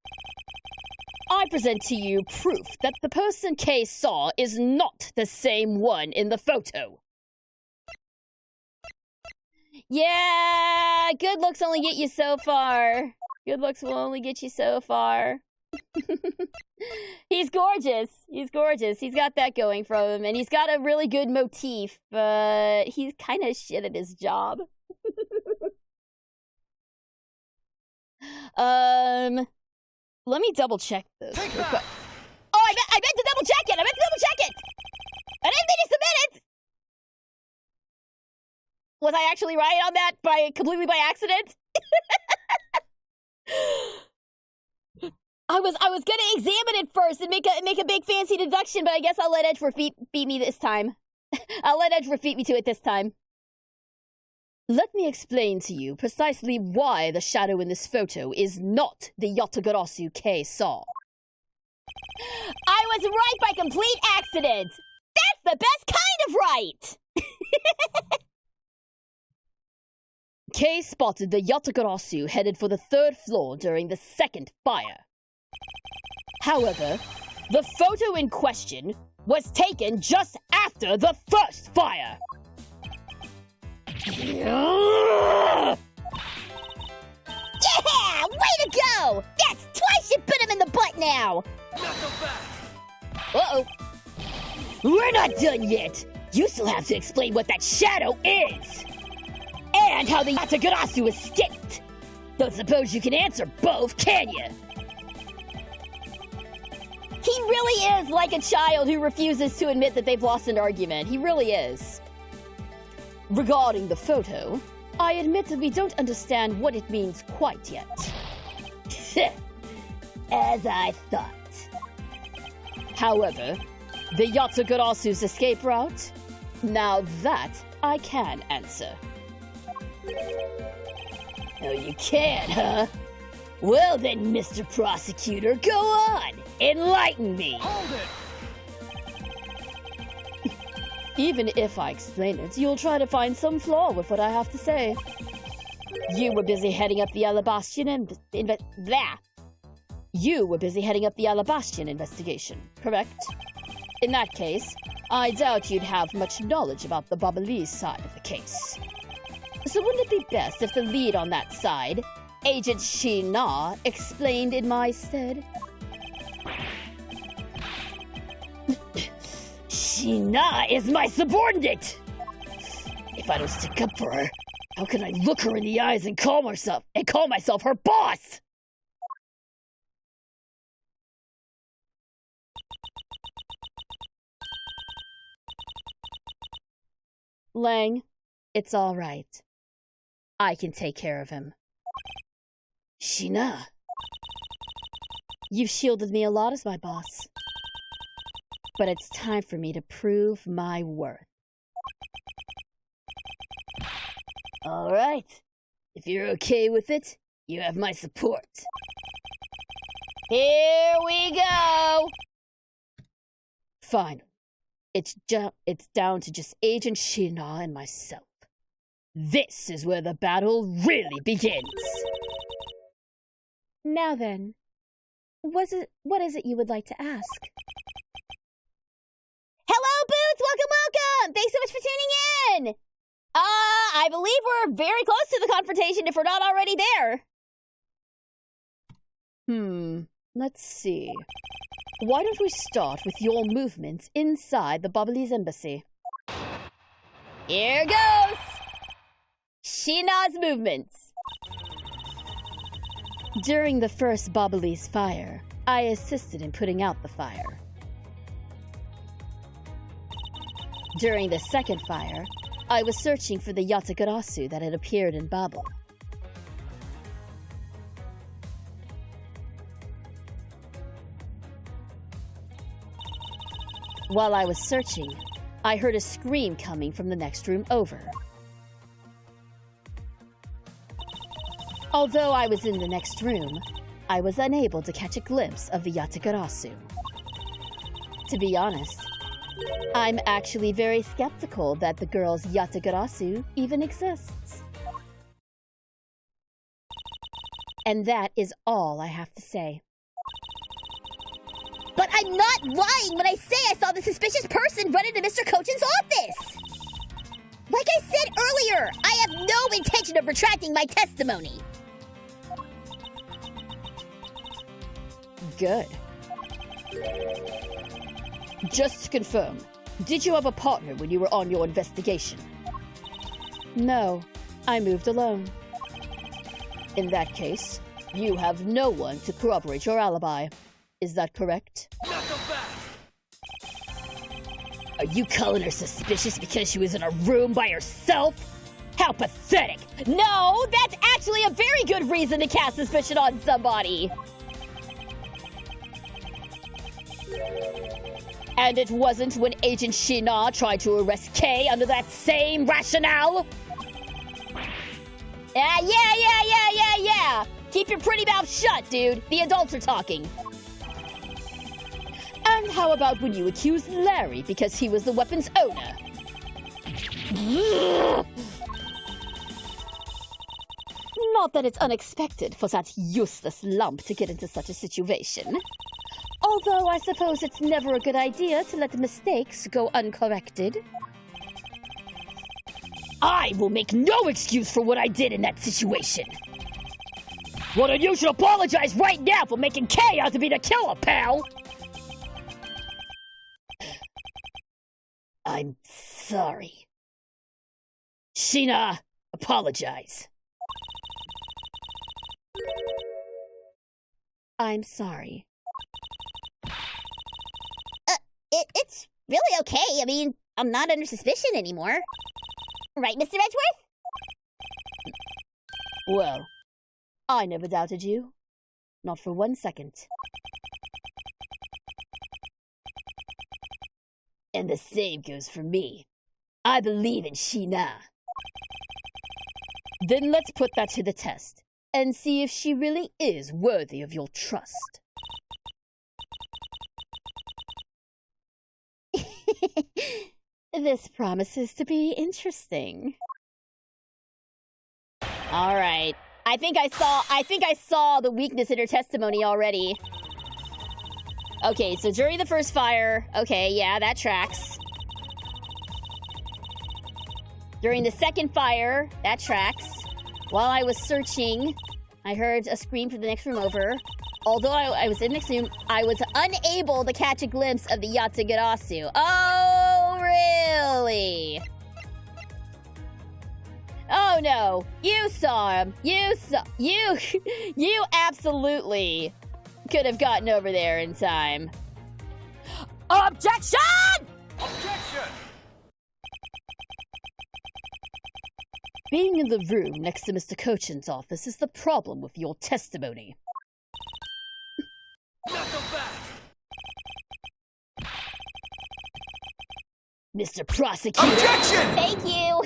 I present to you proof that the person Kay saw is not the same one in the photo. Yeah, good looks only get you so far. Good looks will only get you so far. He's gorgeous. He's gorgeous. He's got that going from him, and he's got a really good motif, but he's kind of shit at his job. Let me double check this. Oh, I meant to double check it. I didn't mean to submit it. Was I actually right on that completely by accident? I was gonna examine it first and make a big fancy deduction, but I guess I'll let Edgeworth beat me this time. I'll let Edgeworth beat me to it this time. Let me explain to you precisely why the shadow in this photo is not the Yatagarasu Kay saw. I was right by complete accident! That's the best kind of right! Kay spotted the Yatagarasu headed for the 3rd floor during the 2nd fire. However, the photo in question was taken just after the 1st fire. Yeah! Way to go! That's twice you bit him in the butt now! Uh-oh. We're not done yet! You still have to explain what that shadow is! And how the Yatagarasu escaped! Don't suppose you can answer both, can you? He really is like a child who refuses to admit that they've lost an argument. He really is. Regarding the photo, I admit that we don't understand what it means quite yet. As I thought. However, the Yatagarasu's escape route? Now that I can answer. Oh, you can, huh? Well then, Mr. Prosecutor, go on! Enlighten me! Hold it! Even if I explain it, you'll try to find some flaw with what I have to say. You were busy heading up the Alabastion You were busy heading up the Alabastion investigation, correct? In that case, I doubt you'd have much knowledge about the Babalee side of the case. So wouldn't it be best if the lead on that side, Agent Shina, explained in my stead? Shina is my subordinate! If I don't stick up for her, how can I look her in the eyes and call myself her boss? Lang, it's all right. I can take care of him. Shina, you've shielded me a lot as my boss. But it's time for me to prove my worth. All right. If you're okay with it, you have my support. Here we go! Fine. It's down to just Agent Shina and myself. This is where the battle really begins. Now then, what is it you would like to ask? Hello, Boots! Welcome! Thanks so much for tuning in! I believe we're very close to the confrontation if we're not already there. Let's see. Why don't we start with your movements inside the Bubbly's embassy? Here goes! Sheena's movements. During the first Bubbly's fire, I assisted in putting out the fire. During the second fire, I was searching for the Yatagarasu that had appeared in Bubble. While I was searching, I heard a scream coming from the next room over. Although I was in the next room, I was unable to catch a glimpse of the Yatagarasu. To be honest, I'm actually very skeptical that the girl's Yatagarasu even exists. And that is all I have to say. But I'm not lying when I say I saw the suspicious person run into Mr. Cochin's office! Like I said earlier, I have no intention of retracting my testimony. Good. Just to confirm, did you have a partner when you were on your investigation? No, I moved alone. In that case, you have no one to corroborate your alibi. Is that correct? Are you calling her suspicious because she was in a room by herself? How pathetic! No, that's actually a very good reason to cast suspicion on somebody. And it wasn't when Agent Sheena tried to arrest Kay under that same rationale? Yeah. Keep your pretty mouth shut, dude. The adults are talking. And how about when you accused Larry because he was the weapon's owner? Not that it's unexpected for that useless lump to get into such a situation. Although I suppose it's never a good idea to let mistakes go uncorrected. I will make no excuse for what I did in that situation. Well, then you should apologize right now for making Kay out to be the killer, pal! I'm sorry. Sheena, apologize. I'm sorry. It's really okay. I mean, I'm not under suspicion anymore. Right, Mr. Edgeworth? Well, I never doubted you. Not for 1 second. And the same goes for me. I believe in Sheena. Then let's put that to the test and see if she really is worthy of your trust. This promises to be interesting. All right. I think I saw the weakness in her testimony already. Okay, so during the first fire, okay, yeah, that tracks. During the second fire, that tracks. While I was searching, I heard a scream from the next room over. Although I was in the next room, I was unable to catch a glimpse of the Yatagarasu. Oh, really? Oh, no. You saw him. You absolutely could have gotten over there in time. Objection! Objection! Being in the room next to Mr. Cochin's office is the problem with your testimony. Mr. Prosecutor. Objection! Thank you.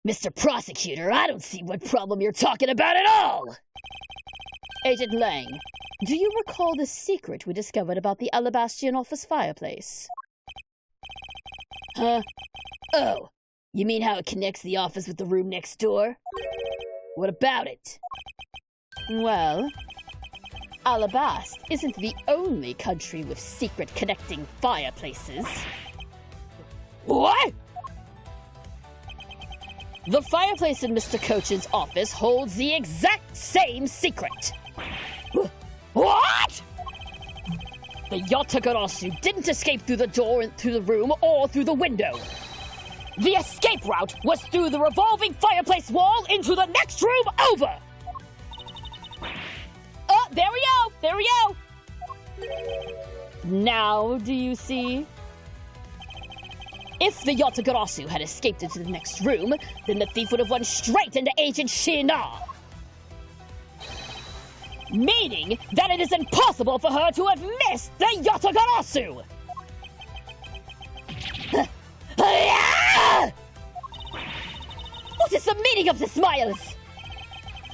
Mr. Prosecutor, I don't see what problem you're talking about at all. Agent Lang, do you recall the secret we discovered about the Alabastian office fireplace? Huh? Oh, you mean how it connects the office with the room next door? What about it? Well, Alabast isn't the only country with secret connecting fireplaces. What? The fireplace in Mr. Coachin's office holds the exact same secret. What? The Yatagarasu didn't escape through the door and through the room or through the window. The escape route was through the revolving fireplace wall into the next room over. Oh, there we go! There we go! Now, do you see? If the Yatagarasu had escaped into the next room, then the thief would have run straight into Agent Shina. Meaning that it is impossible for her to have missed the Yatagarasu! What is the meaning of the smiles?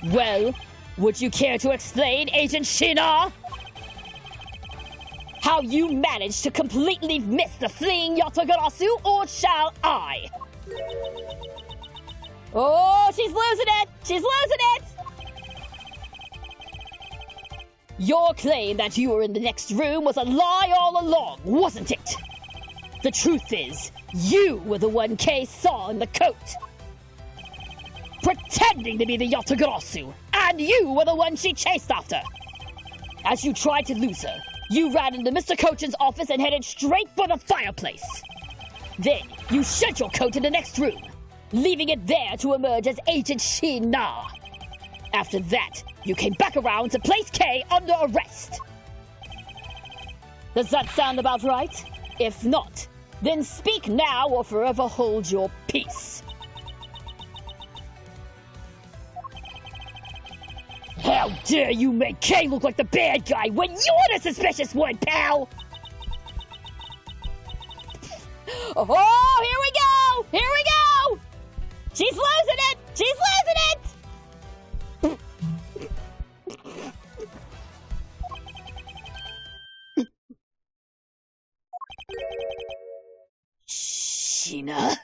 Well, would you care to explain, Agent Shina? How you managed to completely miss the fleeing Yatagarasu, or shall I? Oh, she's losing it! She's losing it! Your claim that you were in the next room was a lie all along, wasn't it? The truth is, you were the one Kay saw in the coat. Pretending to be the Yatagarasu, and you were the one she chased after. As you tried to lose her, you ran into Mr. Coachin's office and headed straight for the fireplace. Then, you shed your coat in the next room, leaving it there to emerge as Agent Shina. After that, you came back around to place Kay under arrest. Does that sound about right? If not, then speak now or forever hold your peace. How dare you make Kay look like the bad guy when you're the suspicious one, pal! Oh, here we go! Here we go! She's losing it! She's losing it! Shina?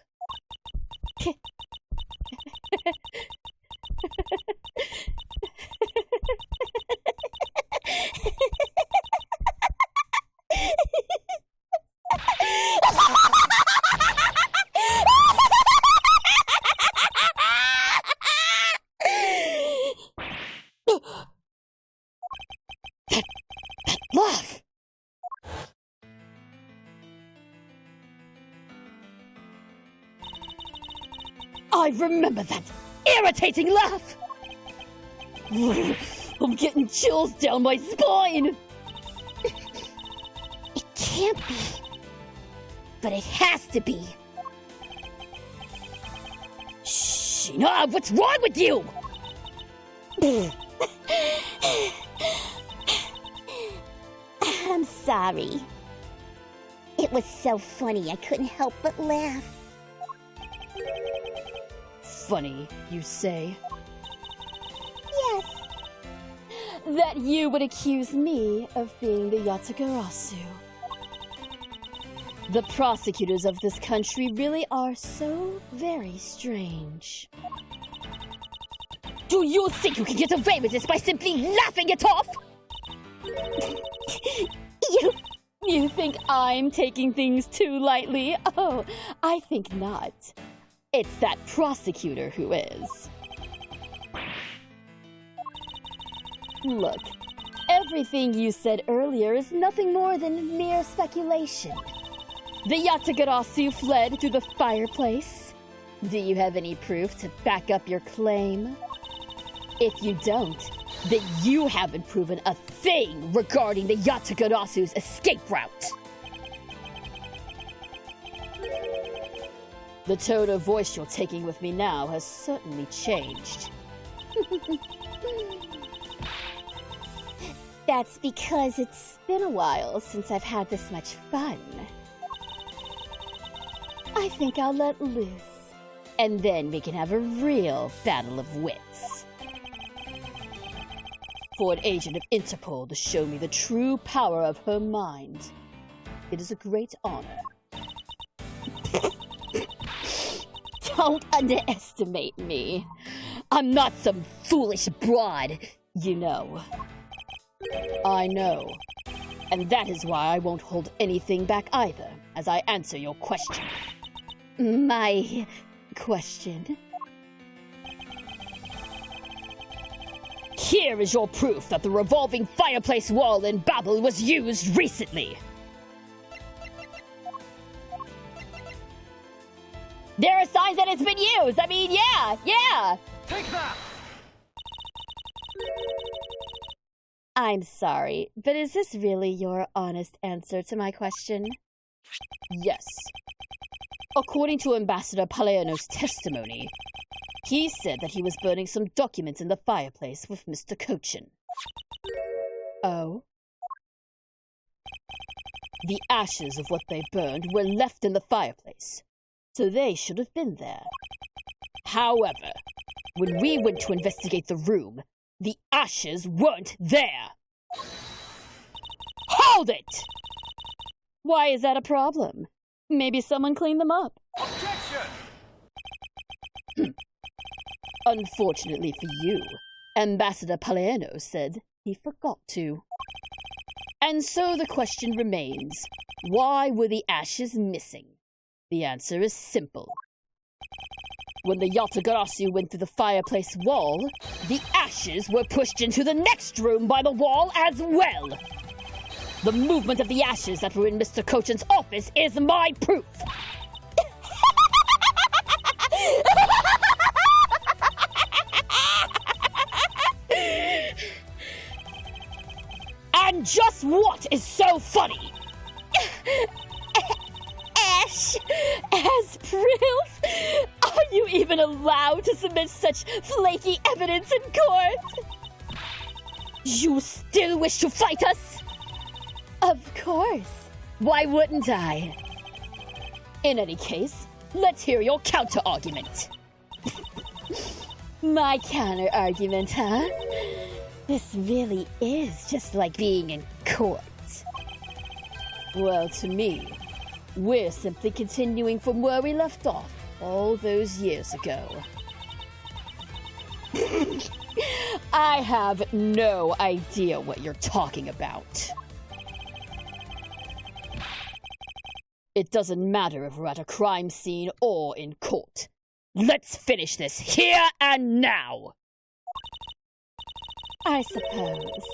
That laugh! I remember that irritating laugh! I'm getting chills down my spine! It can't be. But it has to be. Shina, what's wrong with you? I'm sorry. It was so funny I couldn't help but laugh. Funny, you say? Yes. That you would accuse me of being the Yatagarasu. The prosecutors of this country really are so very strange. Do you think you can get away with this by simply laughing it off? You think I'm taking things too lightly? Oh, I think not. It's that prosecutor who is. Look, everything you said earlier is nothing more than mere speculation. The Yatagarasu fled through the fireplace. Do you have any proof to back up your claim? If you don't, then you haven't proven a thing regarding the Yatagarasu's escape route. The tone of voice you're taking with me now has certainly changed. That's because it's been a while since I've had this much fun. I think I'll let loose, and then we can have a real battle of wits. For an agent of Interpol to show me the true power of her mind, it is a great honor. Don't underestimate me. I'm not some foolish broad, you know. I know. And that is why I won't hold anything back either, as I answer your question. My question? Here is your proof that the revolving fireplace wall in Babel was used recently. There are signs that it's been used. I mean, yeah. Take that! I'm sorry, but is this really your honest answer to my question? Yes. According to Ambassador Palermo's testimony, he said that he was burning some documents in the fireplace with Mr. Cochin. Oh? The ashes of what they burned were left in the fireplace, so they should have been there. However, when we went to investigate the room, the ashes weren't there. Hold it! Why is that a problem? Maybe someone cleaned them up. Objection! Unfortunately for you, Ambassador Palermo said he forgot to. And so the question remains, why were the ashes missing? The answer is simple. When the Yatagarasu went through the fireplace wall, the ashes were pushed into the next room by the wall as well. The movement of the ashes that were in Mr. Cochin's office is my proof. And just what is so funny? Ash, as proof? Are you even allowed to submit such flaky evidence in court? You still wish to fight us? Of course. Why wouldn't I? In any case, let's hear your counter-argument. My counter-argument, huh? This really is just like being in court. Well, to me, we're simply continuing from where we left off all those years ago. I have no idea what you're talking about. It doesn't matter if we're at a crime scene or in court. Let's finish this here and now! I suppose.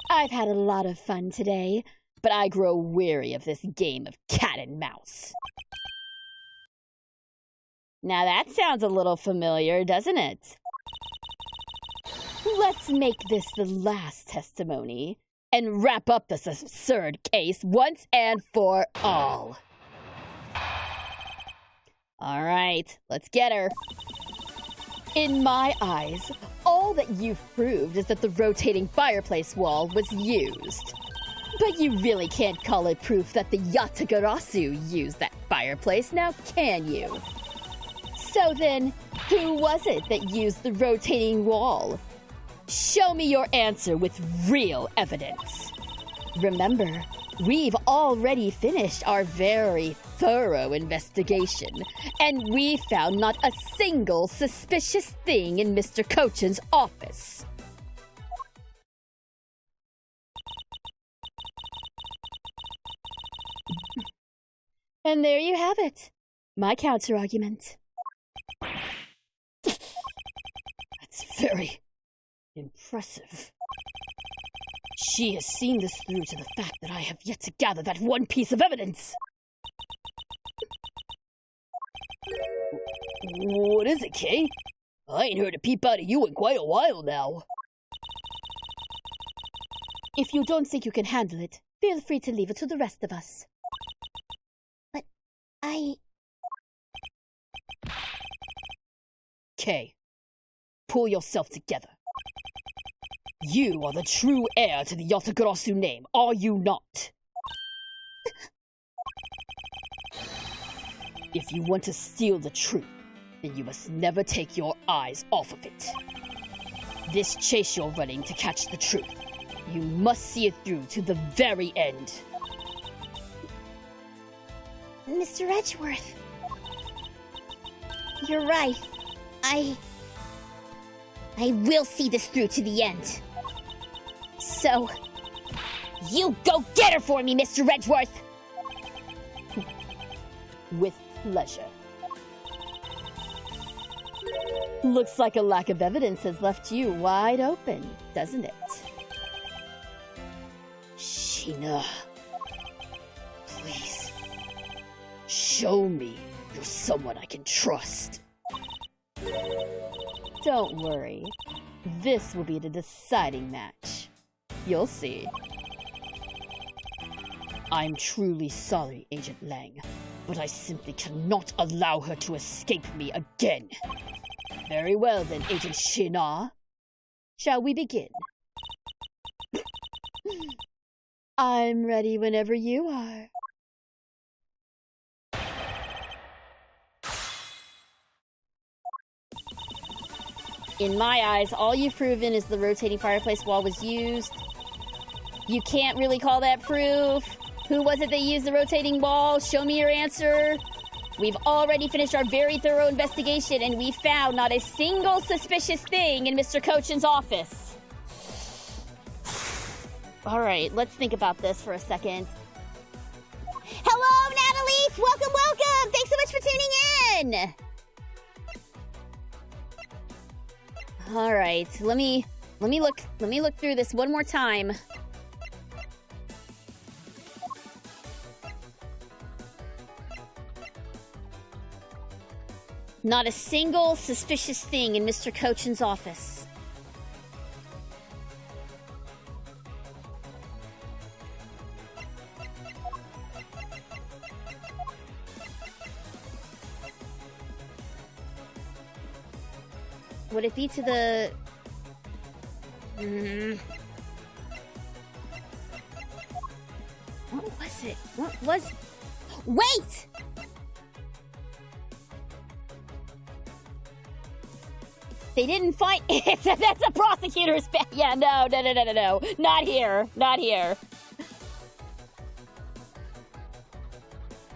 I've had a lot of fun today, but I grow weary of this game of cat and mouse. Now that sounds a little familiar, doesn't it? Let's make this the last testimony and wrap up this absurd case once and for all. All right, let's get her. In my eyes, all that you've proved is that the rotating fireplace wall was used. But you really can't call it proof that the Yatagarasu used that fireplace, now can you? So then, who was it that used the rotating wall? Show me your answer with real evidence. Remember, we've already finished our very thorough investigation, and we found not a single suspicious thing in Mr. Cochin's office. And there you have it, my counter-argument. That's very impressive. She has seen this through to the fact that I have yet to gather that one piece of evidence. What is it, Kay? I ain't heard a peep out of you in quite a while now. If you don't think you can handle it, feel free to leave it to the rest of us. But Kay, pull yourself together. You are the true heir to the Yatagarasu name, are you not? If you want to steal the truth, then you must never take your eyes off of it. This chase you're running to catch the truth, you must see it through to the very end. Mr. Edgeworth, you're right. I will see this through to the end. So, you go get her for me, Mr. Edgeworth! With pleasure. Looks like a lack of evidence has left you wide open, doesn't it? Sheena, please, show me you're someone I can trust. Don't worry, this will be the deciding match. You'll see. I'm truly sorry, Agent Lang, but I simply cannot allow her to escape me again. Very well then, Agent Sheena. Shall we begin? I'm ready whenever you are. In my eyes, all you've proven is the rotating fireplace wall was used. You can't really call that proof. Who was it that used the rotating wall? Show me your answer. We've already finished our very thorough investigation, and we found not a single suspicious thing in Mr. Cochin's office. All right, let's think about this for a second. Hello, Natalie! Welcome, welcome! Thanks so much for tuning in! All right, let me look through this one more time. Not a single suspicious thing in Mr. Cochin's office. Would it be to the... What was it? What was... Wait! They didn't find... That's a prosecutor's... Yeah, no. Not here. Not here.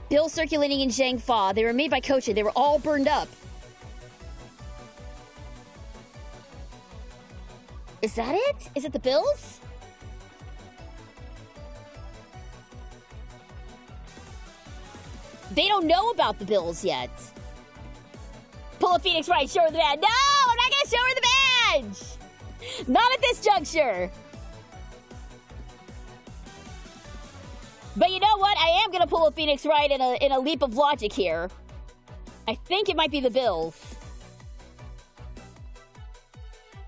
Bills circulating in Zhangfa. They were made by Cochin. They were all burned up. Is that it? Is it the bills? They don't know about the bills yet. Pull a Phoenix right, show her the badge. No, I'm not gonna show her the badge. Not at this juncture. But you know what? I am gonna pull a Phoenix right in a leap of logic here. I think it might be the bills.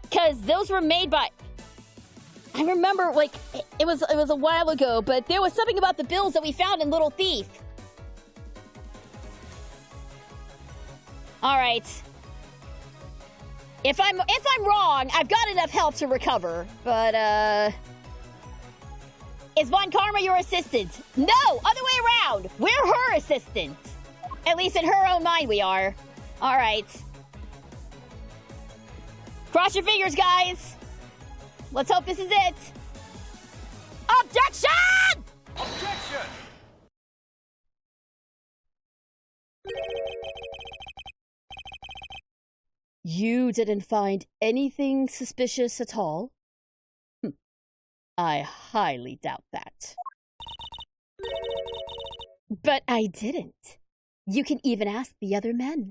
Because those were made by... I remember, like, it was a while ago, but there was something about the bills that we found in Little Thief. All right. If I'm wrong, I've got enough help to recover. But is Von Karma your assistant? No, other way around. We're her assistant. At least in her own mind, we are. All right. Cross your fingers, guys. Let's hope this is it. Objection! Objection! You didn't find anything suspicious at all? I highly doubt that. But I didn't. You can even ask the other men.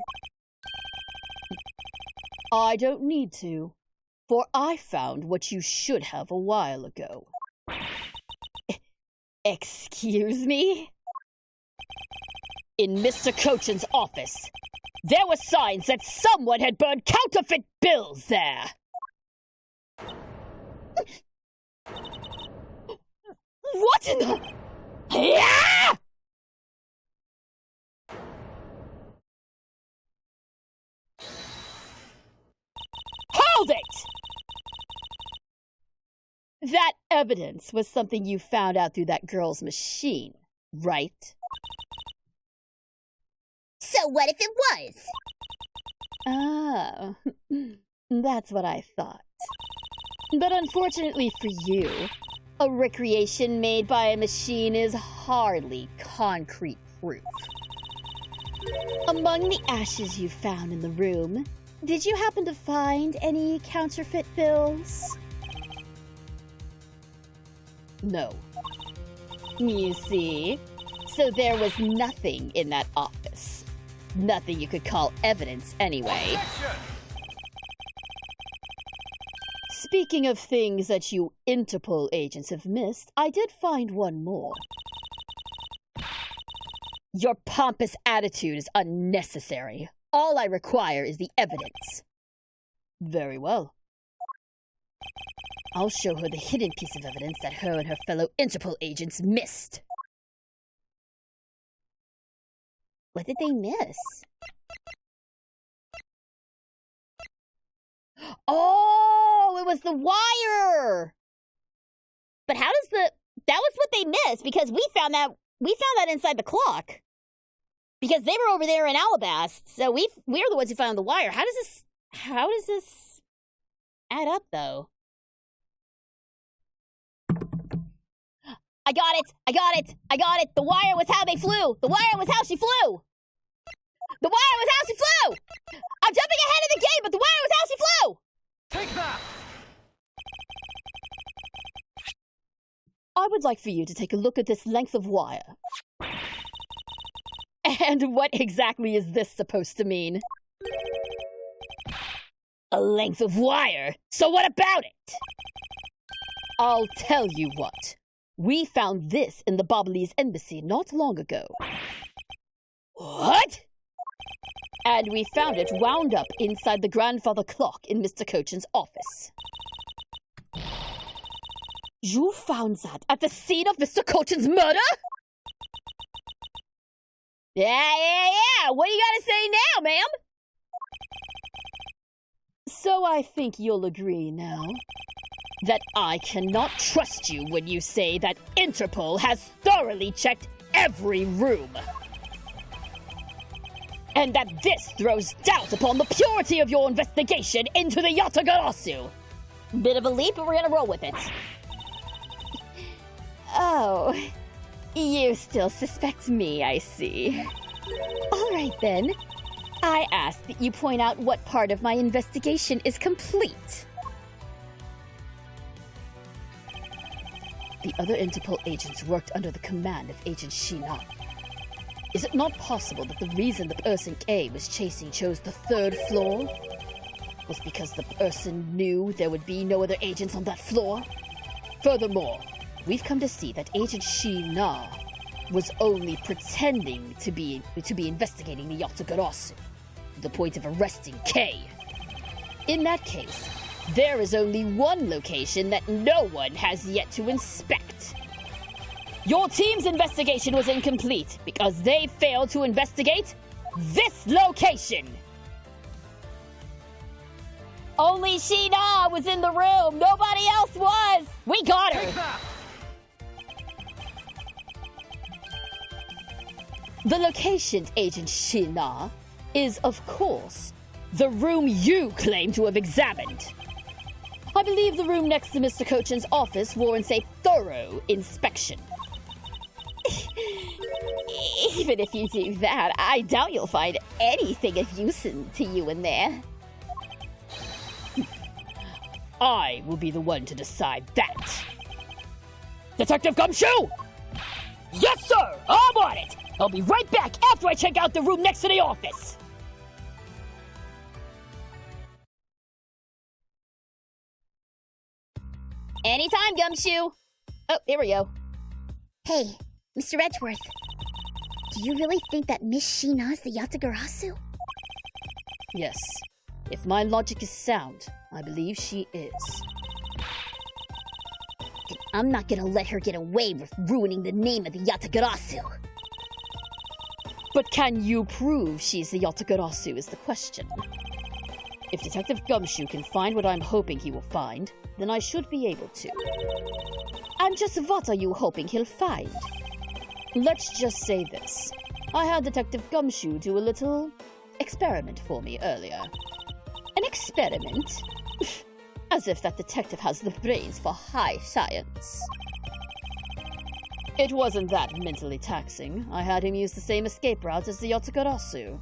I don't need to, for I found what you should have a while ago. Excuse me? In Mr. Cochin's office, there were signs that someone had burned counterfeit bills there. What in the... Yeah! Hold it! That evidence was something you found out through that girl's machine, right? So what if it was? Oh, that's what I thought. But unfortunately for you, a recreation made by a machine is hardly concrete proof. Among the ashes you found in the room, did you happen to find any counterfeit bills? No. You see? So there was nothing in that office. Nothing you could call evidence anyway. Speaking of things that you Interpol agents have missed, I did find one more. Your pompous attitude is unnecessary. All I require is the evidence. Very well. I'll show her the hidden piece of evidence that her and her fellow Interpol agents missed. What did they miss? Oh, it was the wire! But how does that was what they missed, because we found that inside the clock. Because they were over there in Alabast, so we're the ones who found the wire. How does this add up, though? I got it! The wire was how they flew! The wire was how she flew! The wire was how she flew! I'm jumping ahead of the game, but the wire was how she flew! Take that! I would like for you to take a look at this length of wire. And what exactly is this supposed to mean? A length of wire? So what about it? I'll tell you what. We found this in the Bobbleys embassy not long ago. What? And we found it wound up inside the grandfather clock in Mr. Cochin's office. You found that at the scene of Mr. Cochin's murder? Yeah. What do you gotta say now, ma'am? So I think you'll agree now that I cannot trust you when you say that Interpol has thoroughly checked every room. And that this throws doubt upon the purity of your investigation into the Yatagarasu. Bit of a leap, but we're gonna roll with it. Oh, you still suspect me, I see. All right, then. I ask that you point out what part of my investigation is complete. The other Interpol agents worked under the command of Agent Shina. Is it not possible that the reason the person K was chasing chose the 3rd floor was because the person knew there would be no other agents on that floor? Furthermore, we've come to see that Agent Shina was only pretending to be investigating the Yatagarasu to the point of arresting K. In that case, there is only one location that no one has yet to inspect. Your team's investigation was incomplete because they failed to investigate this location. Only Sheena was in the room. Nobody else was. We got her. The location, Agent Sheena, is, of course, the room you claim to have examined. I believe the room next to Mr. Cochin's office warrants a thorough inspection. Even if you do that, I doubt you'll find anything of use to you in there. I will be the one to decide that. Detective Gumshoe! Yes, sir! I'm on it! I'll be right back after I check out the room next to the office! Anytime, Gumshoe. Oh, here we go. Hey, Mr. Edgeworth, do you really think that Miss Sheena is the Yatagarasu? Yes. If my logic is sound, I believe she is. Then I'm not gonna let her get away with ruining the name of the Yatagarasu. But can you prove she's the Yatagarasu is the question. If Detective Gumshoe can find what I'm hoping he will find, then I should be able to. And just what are you hoping he'll find? Let's just say this. I had Detective Gumshoe do a little experiment for me earlier. An experiment? As if that detective has the brains for high science. It wasn't that mentally taxing. I had him use the same escape route as the Yatagarasu.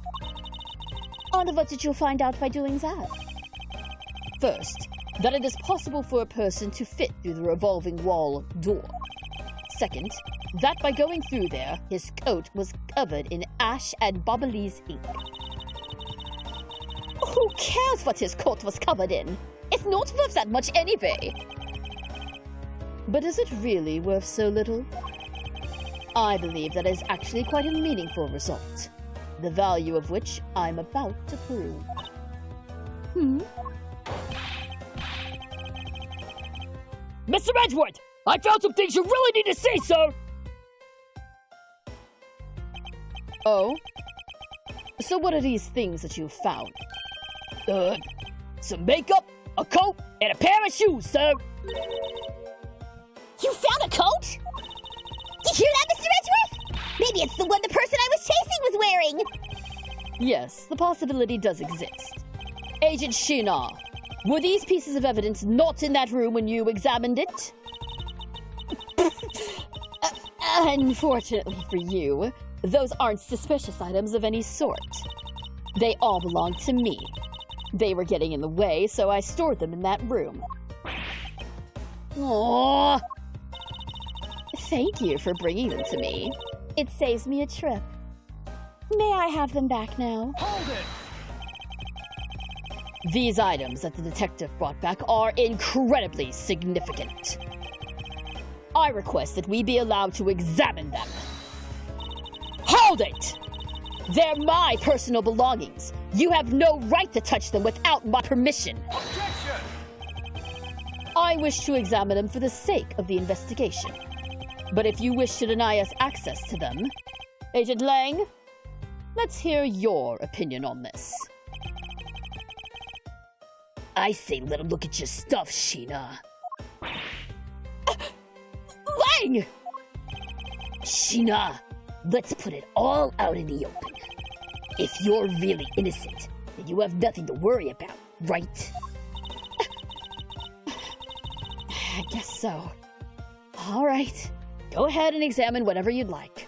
And what did you find out by doing that? First, that it is possible for a person to fit through the revolving wall door. Second, that by going through there, his coat was covered in ash and Bobbleys ink. Who cares what his coat was covered in? It's It's not worth that much anyway. But is it really worth so little? I believe that is actually quite a meaningful result, the value of which I'm about to prove. Mr. Edgeworth, I found some things you really need to see, sir! Oh? So what are these things that you've found? Some makeup, a coat, and a pair of shoes, sir! You found a coat? Did you hear that, Mr. Edgeworth? Maybe it's the one the person I was chasing was wearing. Yes, the possibility does exist. Agent Shina, were these pieces of evidence not in that room when you examined it? Unfortunately for you, those aren't suspicious items of any sort. They all belong to me. They were getting in the way, so I stored them in that room. Aww. Thank you for bringing them to me. It saves me a trip. May I have them back now? Hold it! These items that the detective brought back are incredibly significant. I request that we be allowed to examine them. Hold it! They're my personal belongings. You have no right to touch them without my permission. Objection! I wish to examine them for the sake of the investigation. But if you wish to deny us access to them, Agent Lang, let's hear your opinion on this. I say let him look at your stuff, Sheena. Lang! Sheena, let's put it all out in the open. If you're really innocent, then you have nothing to worry about, right? I guess so. All right. Go ahead and examine whatever you'd like.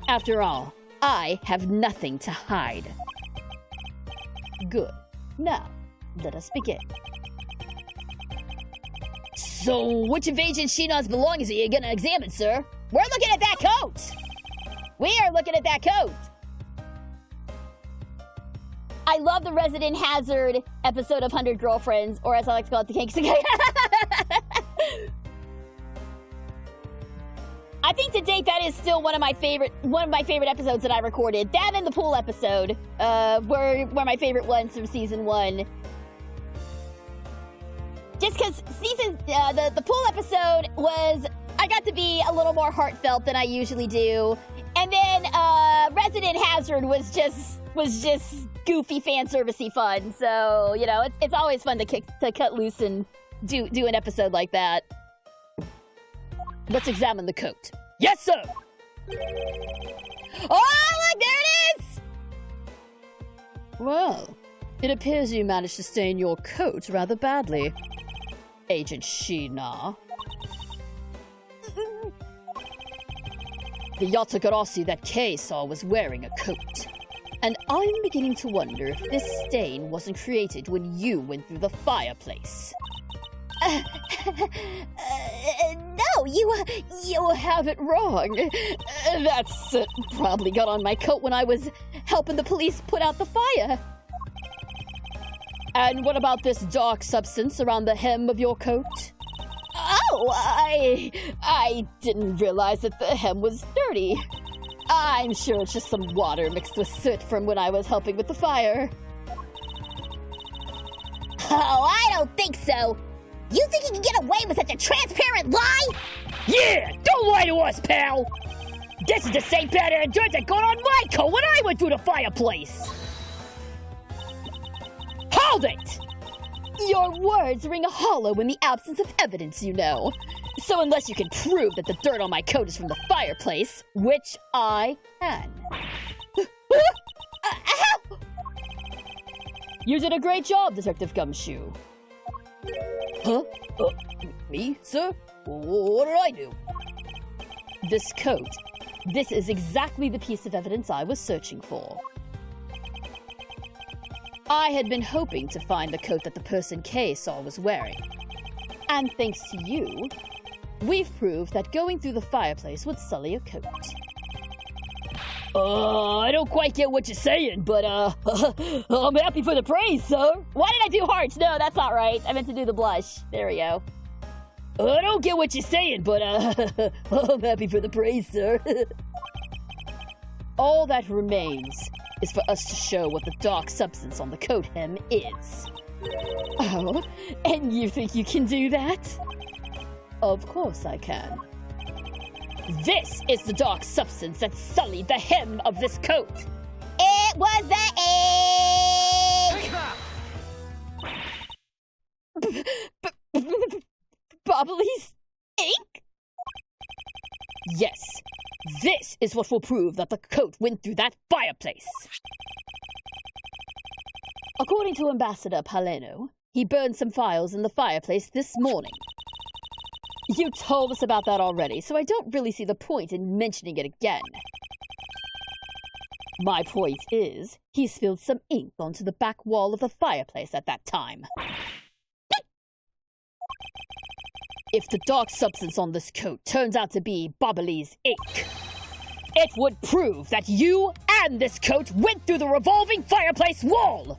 After all, I have nothing to hide. Good. Now, let us begin. So, which of Agent Sheena's belongings are you gonna examine, sir? We're looking at that coat! We are looking at that coat! I love the Resident Hazard episode of 100 Girlfriends, or as I like to call it, the Kinks. I think to date that is still one of my favorite episodes that I recorded. That and the pool episode were my favorite ones from season 1. Just because the pool episode was, I got to be a little more heartfelt than I usually do, and then Resident Hazard was just goofy fan servicey fun. So you know, it's always fun to cut loose and do an episode like that. Let's examine the coat. Yes, sir! Oh, look, there it is! Well, it appears you managed to stain your coat rather badly, Agent Sheena. The Yatagarasi that Kay saw was wearing a coat. And I'm beginning to wonder if this stain wasn't created when you went through the fireplace. No, you have it wrong. That's probably got on my coat when I was helping the police put out the fire. And what about this dark substance around the hem of your coat? Oh, I didn't realize that the hem was dirty. I'm sure it's just some water mixed with soot from when I was helping with the fire. Oh, I don't think so. You think you can get away with such a transparent lie? Yeah! Don't lie to us, pal! This is the same pattern of dirt that got on my coat when I went through the fireplace! Hold it! Your words ring hollow in the absence of evidence, you know. So unless you can prove that the dirt on my coat is from the fireplace, which I can. You did a great job, Detective Gumshoe. Huh? Me, sir? What did I do? This coat. This is exactly the piece of evidence I was searching for. I had been hoping to find the coat that the person Kay saw was wearing. And thanks to you, we've proved that going through the fireplace would sully a coat. I don't quite get what you're saying, but, I'm happy for the praise, sir. Why did I do hearts? No, that's not right. I meant to do the blush. There we go. I don't get what you're saying, but, I'm happy for the praise, sir. All that remains is for us to show what the dark substance on the coat hem is. Oh, and you think you can do that? Of course I can. This is the dark substance that sullied the hem of this coat. It was the ink! Bobbly's ink? Yes, this is what will prove that the coat went through that fireplace. According to Ambassador Paleno, he burned some files in the fireplace this morning. You told us about that already, so I don't really see the point in mentioning it again. My point is, he spilled some ink onto the back wall of the fireplace at that time. If the dark substance on this coat turns out to be Bobbly's ink, it would prove that you and this coat went through the revolving fireplace wall!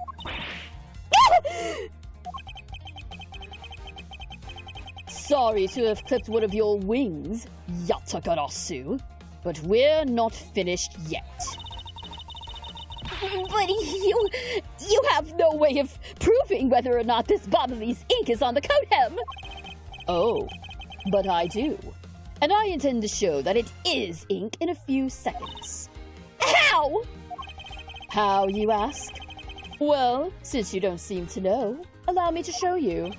Sorry to have clipped one of your wings, Yatagarasu, but we're not finished yet. But you have no way of proving whether or not this Bobbly's ink is on the coat hem. Oh, but I do. And I intend to show that it is ink in a few seconds. How? How, you ask? Well, since you don't seem to know, allow me to show you.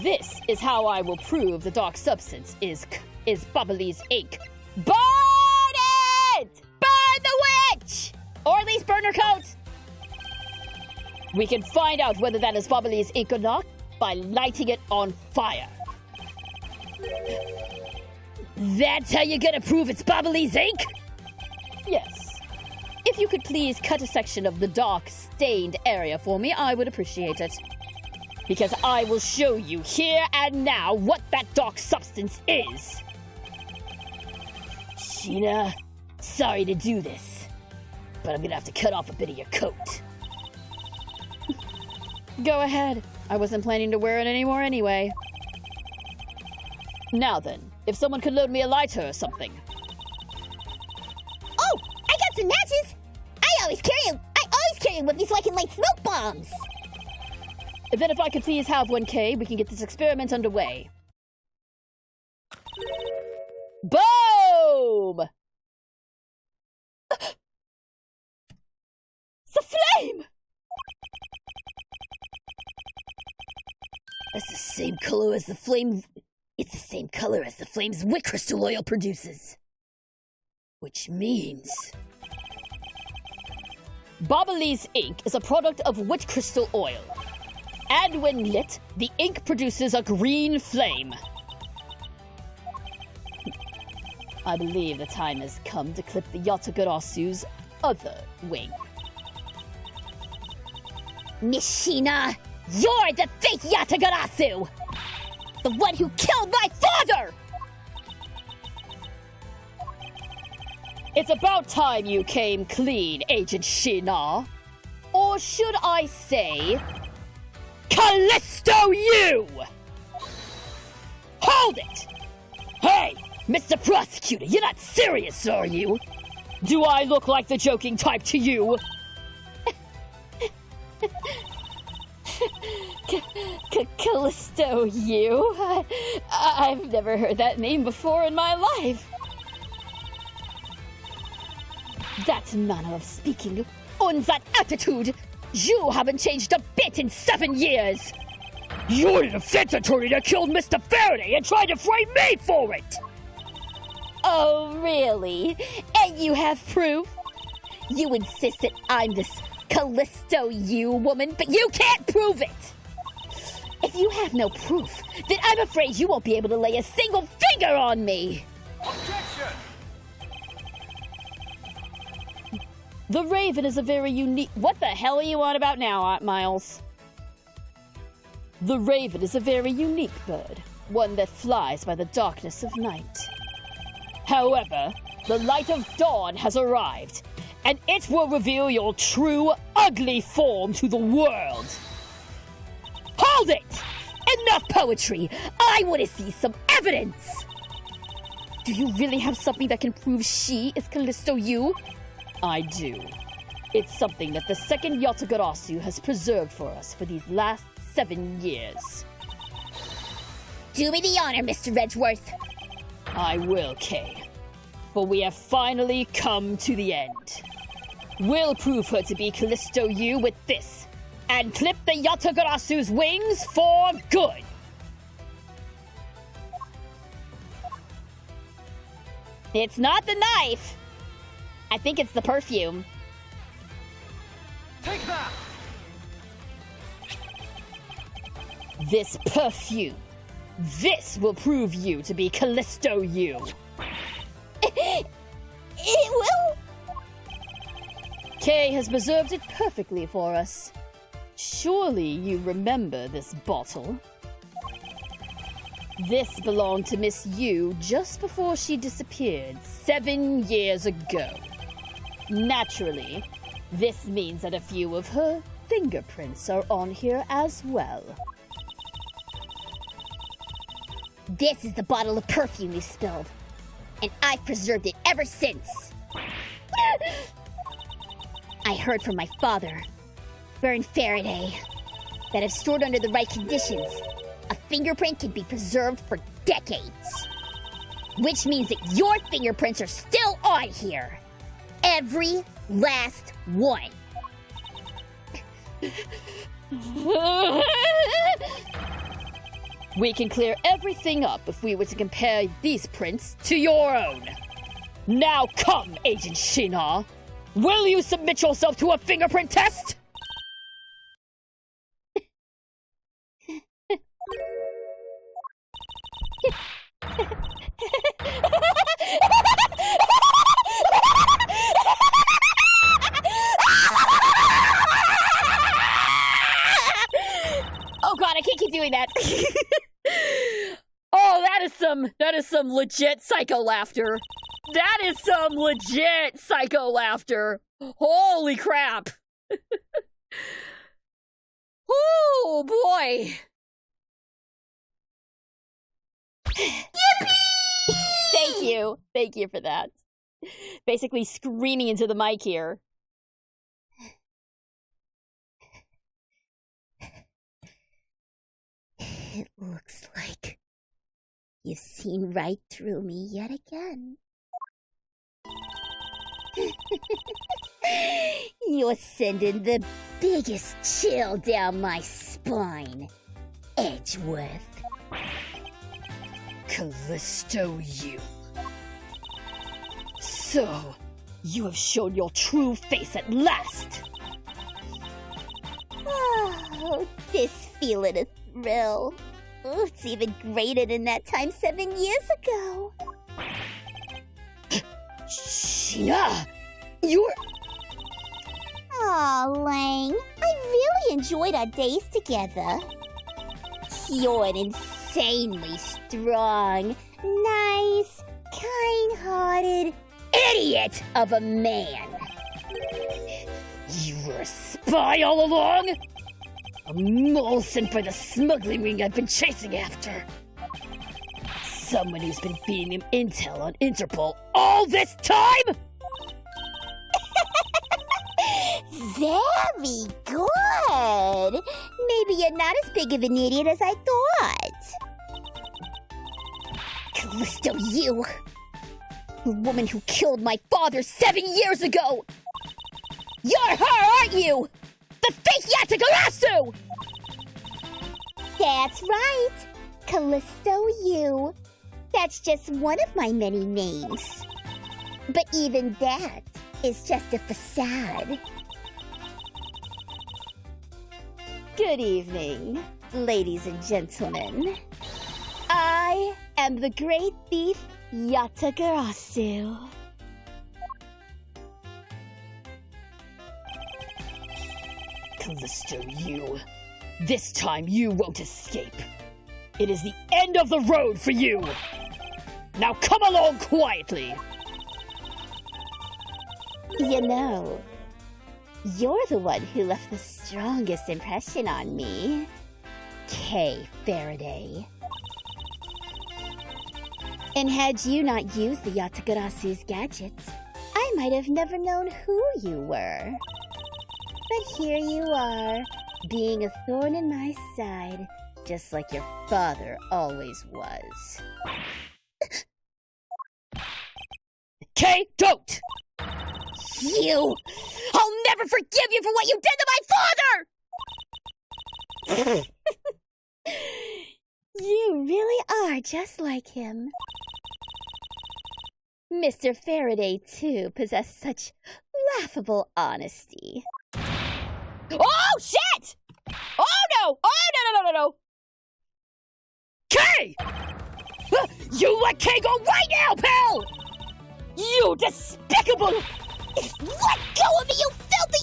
This is how I will prove the dark substance is Bobbly's ink. Burn it! Burn the witch! Or at least burn her coat! We can find out whether that is Bobbly's ink or not by lighting it on fire. That's how you're gonna prove it's Bobbly's ink? Yes. If you could please cut a section of the dark, stained area for me, I would appreciate it. Because I will show you here and now what that dark substance is. Sheena, sorry to do this, but I'm gonna have to cut off a bit of your coat. Go ahead. I wasn't planning to wear it anymore anyway. Now then, if someone could load me a lighter or something. Oh, I got some matches. I always carry them with me so I can light smoke bombs. Then if I could please have 1K, we can get this experiment underway. Boom! It's a flame! That's the same color as the flame. It's the same color as the flame's wit crystal oil produces. Which means Bobbly's ink is a product of wit crystal oil. And when lit, the ink produces a green flame. I believe the time has come to clip the Yatagarasu's other wing. Nishina, you're the fake Yatagarasu! The one who killed my father! It's about time you came clean, Agent Shina. Or should I say, Callisto you! hold it! Hey, Mr. Prosecutor, you're not serious, are you? Do I look like the joking type to you? Callisto, you? I've never heard that name before in my life. That manner of speaking, and that attitude, you haven't changed a bit in 7 years. You're the defense attorney that killed Mr. Faraday and tried to frame me for it! Oh, really? And you have proof? You insist that I'm this Callisto you woman, but you can't prove it! If you have no proof, then I'm afraid you won't be able to lay a single finger on me! Objection! The Raven is a very unique... What the hell are you on about now, Miles? The Raven is a very unique bird, one that flies by the darkness of night. However, the light of dawn has arrived, and it will reveal your true, ugly form to the world. Hold it! Enough poetry! I want to see some evidence! Do you really have something that can prove she is Callisto Yu? I do. It's something that the second Yatagarasu has preserved for us for these last 7 years. Do me the honor, Mr. Edgeworth. I will, Kay. For we have finally come to the end. We'll prove her to be Callisto Yu with this, and clip the Yatagarasu's wings for good! It's not the knife! I think it's the perfume. Take that! This perfume. This will prove you to be Callisto Yu. It will? Kay has preserved it perfectly for us. Surely you remember this bottle. This belonged to Miss Yu just before she disappeared 7 years ago. Naturally, this means that a few of her fingerprints are on here as well. This is the bottle of perfume you spilled, and I've preserved it ever since. I heard from my father, Baron Faraday, that if stored under the right conditions, a fingerprint can be preserved for decades. Which means that your fingerprints are still on here. Every last one. We can clear everything up if we were to compare these prints to your own. Now come, Agent Shina. Will you submit yourself to a fingerprint test? Oh god, I can't keep doing that. Oh, that is some legit psycho laughter. That is some legit psycho laughter. Holy crap. Oh boy. Yippee! Thank you. Thank you for that. Basically screaming into the mic here. It looks like you've seen right through me yet again. You're sending the biggest chill down my spine, Edgeworth. Callisto Yu. So, you have shown your true face at last. Oh, this feeling of thrill. Oh, it's even greater than that time 7 years ago. Shina, you're... Aw, Lang, I really enjoyed our days together. You're an insanely strong, nice, kind-hearted idiot of a man. You were a spy all along? A mole sent by the smuggling ring I've been chasing after. Someone who's been feeding him intel on Interpol all this time? Very good. Maybe you're not as big of an idiot as I thought. Callisto, you. The woman who killed my father 7 years ago. You're her, aren't you? The fake Yatagarasu! That's right. Callisto Yu. That's just one of my many names. But even that is just a facade. Good evening, ladies and gentlemen. I am the great thief Yatagarasu. Callisto Yu, this time you won't escape. It is the end of the road for you. Now come along quietly! You know, you're the one who left the strongest impression on me, Kay Faraday. And had you not used the Yatagarasu's gadgets, I might have never known who you were. But here you are, being a thorn in my side, just like your father always was. Kay, don't! You! I'll never forgive you for what you did to my father! You really are just like him. Mr. Faraday, too, possessed such laughable honesty. Oh, shit! Oh, no! Oh, no! Kay! You let Kay go right now, pal! You despicable... Let go of me, you filthy...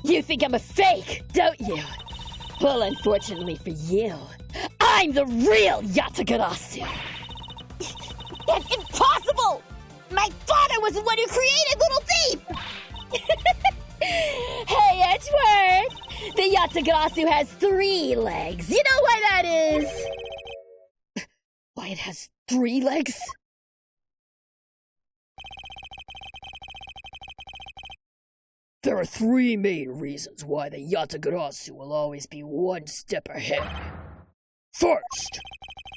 You think I'm a fake, don't you? Well, unfortunately for you, I'm the real Yatagarasu. That's impossible! My father was the one who created Little Thief! Hey, Edgeworth! The Yatagarasu has 3 legs. You know why that is? Why it has 3 legs? There are 3 main reasons why the Yatagarasu will always be 1 step ahead. First,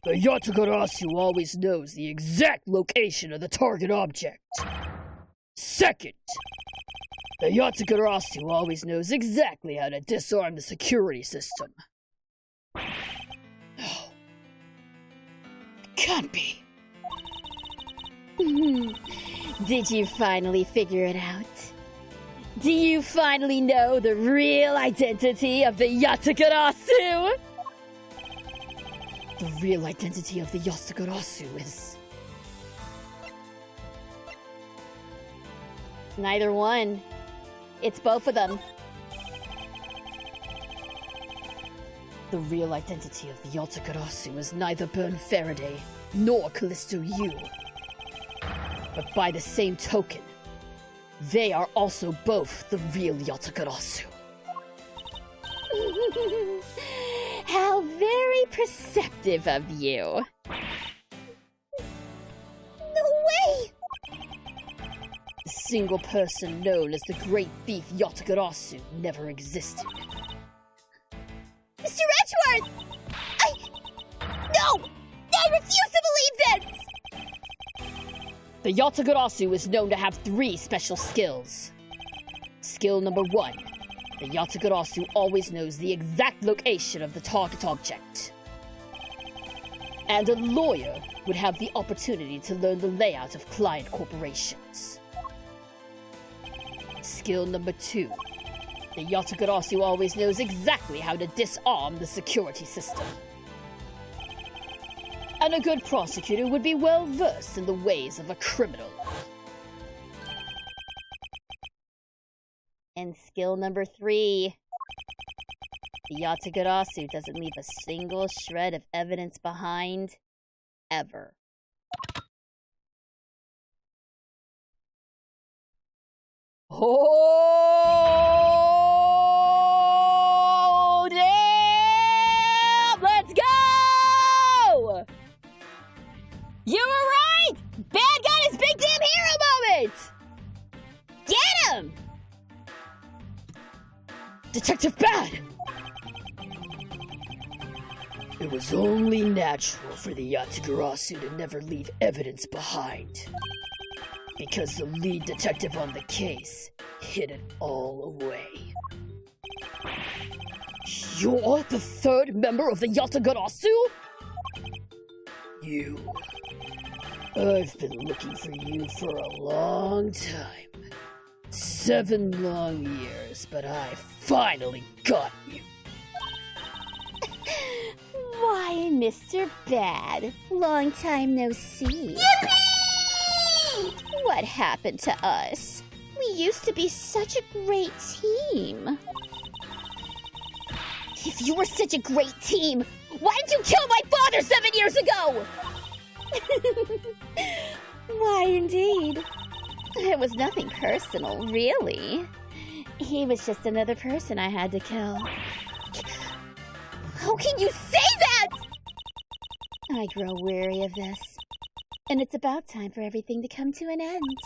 the Yatagarasu always knows the exact location of the target object. Second, the Yatagarasu always knows exactly how to disarm the security system. No. It can't be. Did you finally figure it out? Do you finally know the real identity of the Yatagarasu? The real identity of the Yatagarasu is... Neither one. It's both of them. The real identity of the Yatagarasu is neither Bern Faraday nor Callisto Yu. But by the same token, they are also both the real Yatagarasu. How very perceptive of you. No way! The single person known as the Great Thief Yatagarasu never existed. Mr. Edgeworth! No! I refuse to believe this! The Yatagarasu is known to have 3 special skills. Skill number 1. The Yatagarasu always knows the exact location of the target object. And a lawyer would have the opportunity to learn the layout of client corporations. Skill number 2. The Yatagarasu always knows exactly how to disarm the security system. And a good prosecutor would be well versed in the ways of a criminal. And skill number 3. The Yatagarasu doesn't leave a single shred of evidence behind, ever. Oh, damn! Let's go! You were right! Bad got his big damn hero moment! Get him! Detective Bad! It was only natural for the Yatagarasu to never leave evidence behind. Because the lead detective on the case hid it all away. You're the 3rd member of the Yatagarasu? You. I've been looking for you for a long time. 7 long years, but I finally got you. Why, Mr. Bad, long time no see. Yippee! What happened to us? We used to be such a great team. If you were such a great team, why did you kill my father 7 years ago? Why, indeed. It was nothing personal, really. He was just another person I had to kill. How can you say that? I grow weary of this. And it's about time for everything to come to an end.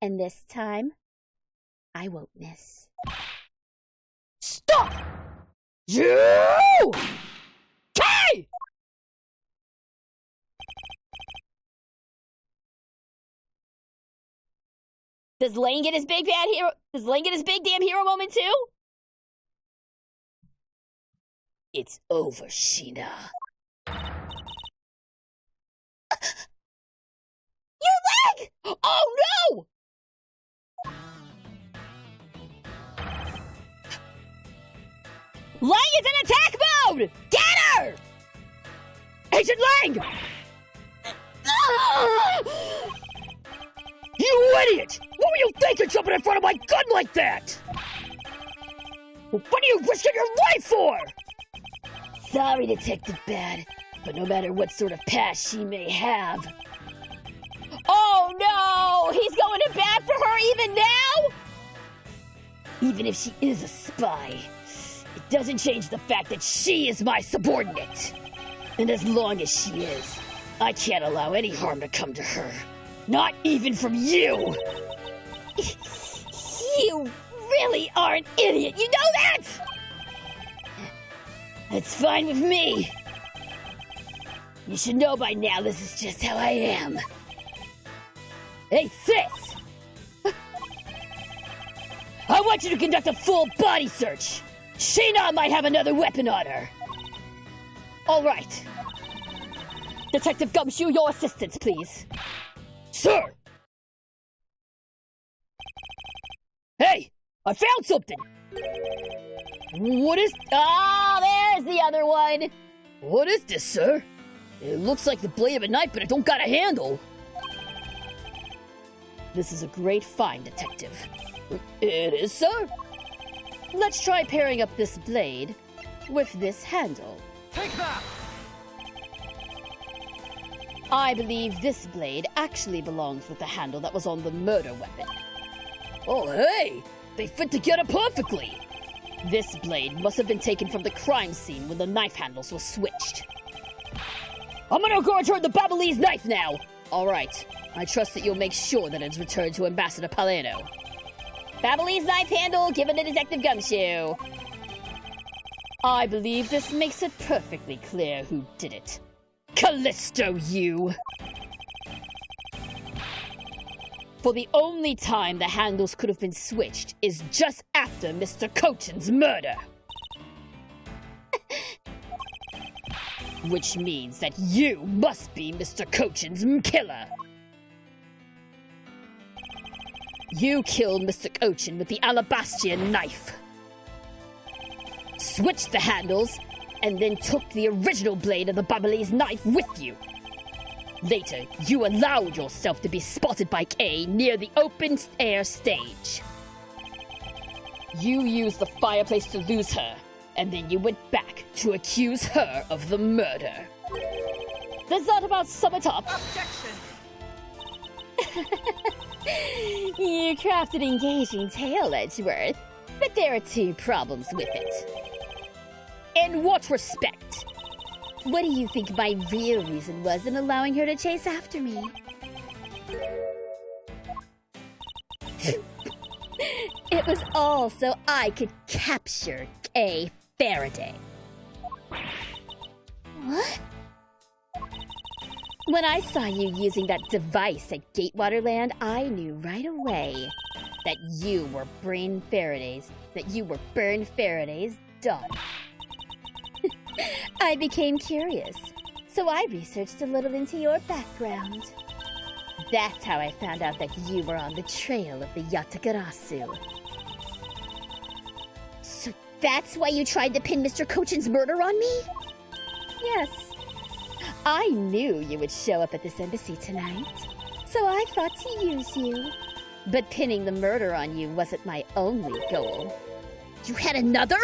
And this time, I won't miss. Stop! You! Kay! Does Lane get his big bad hero? Does Lane get his big damn hero moment too? It's over, Sheena. Your leg! Oh no! Lang is in attack mode! Get her! Agent Lang! You idiot! What were you thinking jumping in front of my gun like that? What are you risking your life for? Sorry, Detective Bad, but no matter what sort of past she may have... Oh no! He's going to bat for her even now? Even if she is a spy, it doesn't change the fact that she is my subordinate. And as long as she is, I can't allow any harm to come to her. Not even from you! You really are an idiot, you know that? That's fine with me. You should know by now this is just how I am. Hey, sis! I want you to conduct a full body search. Sheena might have another weapon on her. All right. Detective Gumshoe, your assistance, please. Sir! Hey! I found something! What is... Ah, there's the other one! What is this, sir? It looks like the blade of a knife, but it don't got a handle. This is a great find, Detective. It is, sir? Let's try pairing up this blade with this handle. Take that! I believe this blade actually belongs with the handle that was on the murder weapon. Oh, hey! They fit together perfectly! This blade must have been taken from the crime scene when the knife handles were switched. I'm gonna go return the Babalese knife now! Alright, I trust that you'll make sure that it's returned to Ambassador Palermo. Babalese knife handle given to Detective Gumshoe. I believe this makes it perfectly clear who did it. Callisto, you! For the only time the handles could have been switched is just after Mr. Cochin's murder. Which means that you must be Mr. Cochin's killer. You killed Mr. Cochin with the Alabastian knife. Switched the handles, and then took the original blade of the Babalese knife with you. Later, you allowed yourself to be spotted by Kay near the open-air stage. You used the fireplace to lose her, and then you went back to accuse her of the murder. Does that about sum it up? Objection! You crafted engaging tale, Edgeworth, but there are two problems with it. In what respect? What do you think my real reason was in allowing her to chase after me? It was all so I could capture Kay Faraday. What? When I saw you using that device at Gatewaterland, I knew right away that you were Byrne Faraday's dog. I became curious, so I researched a little into your background. That's how I found out that you were on the trail of the Yatagarasu. So that's why you tried to pin Mr. Cochin's murder on me? Yes. I knew you would show up at this embassy tonight, so I thought to use you. But pinning the murder on you wasn't my only goal. You had another?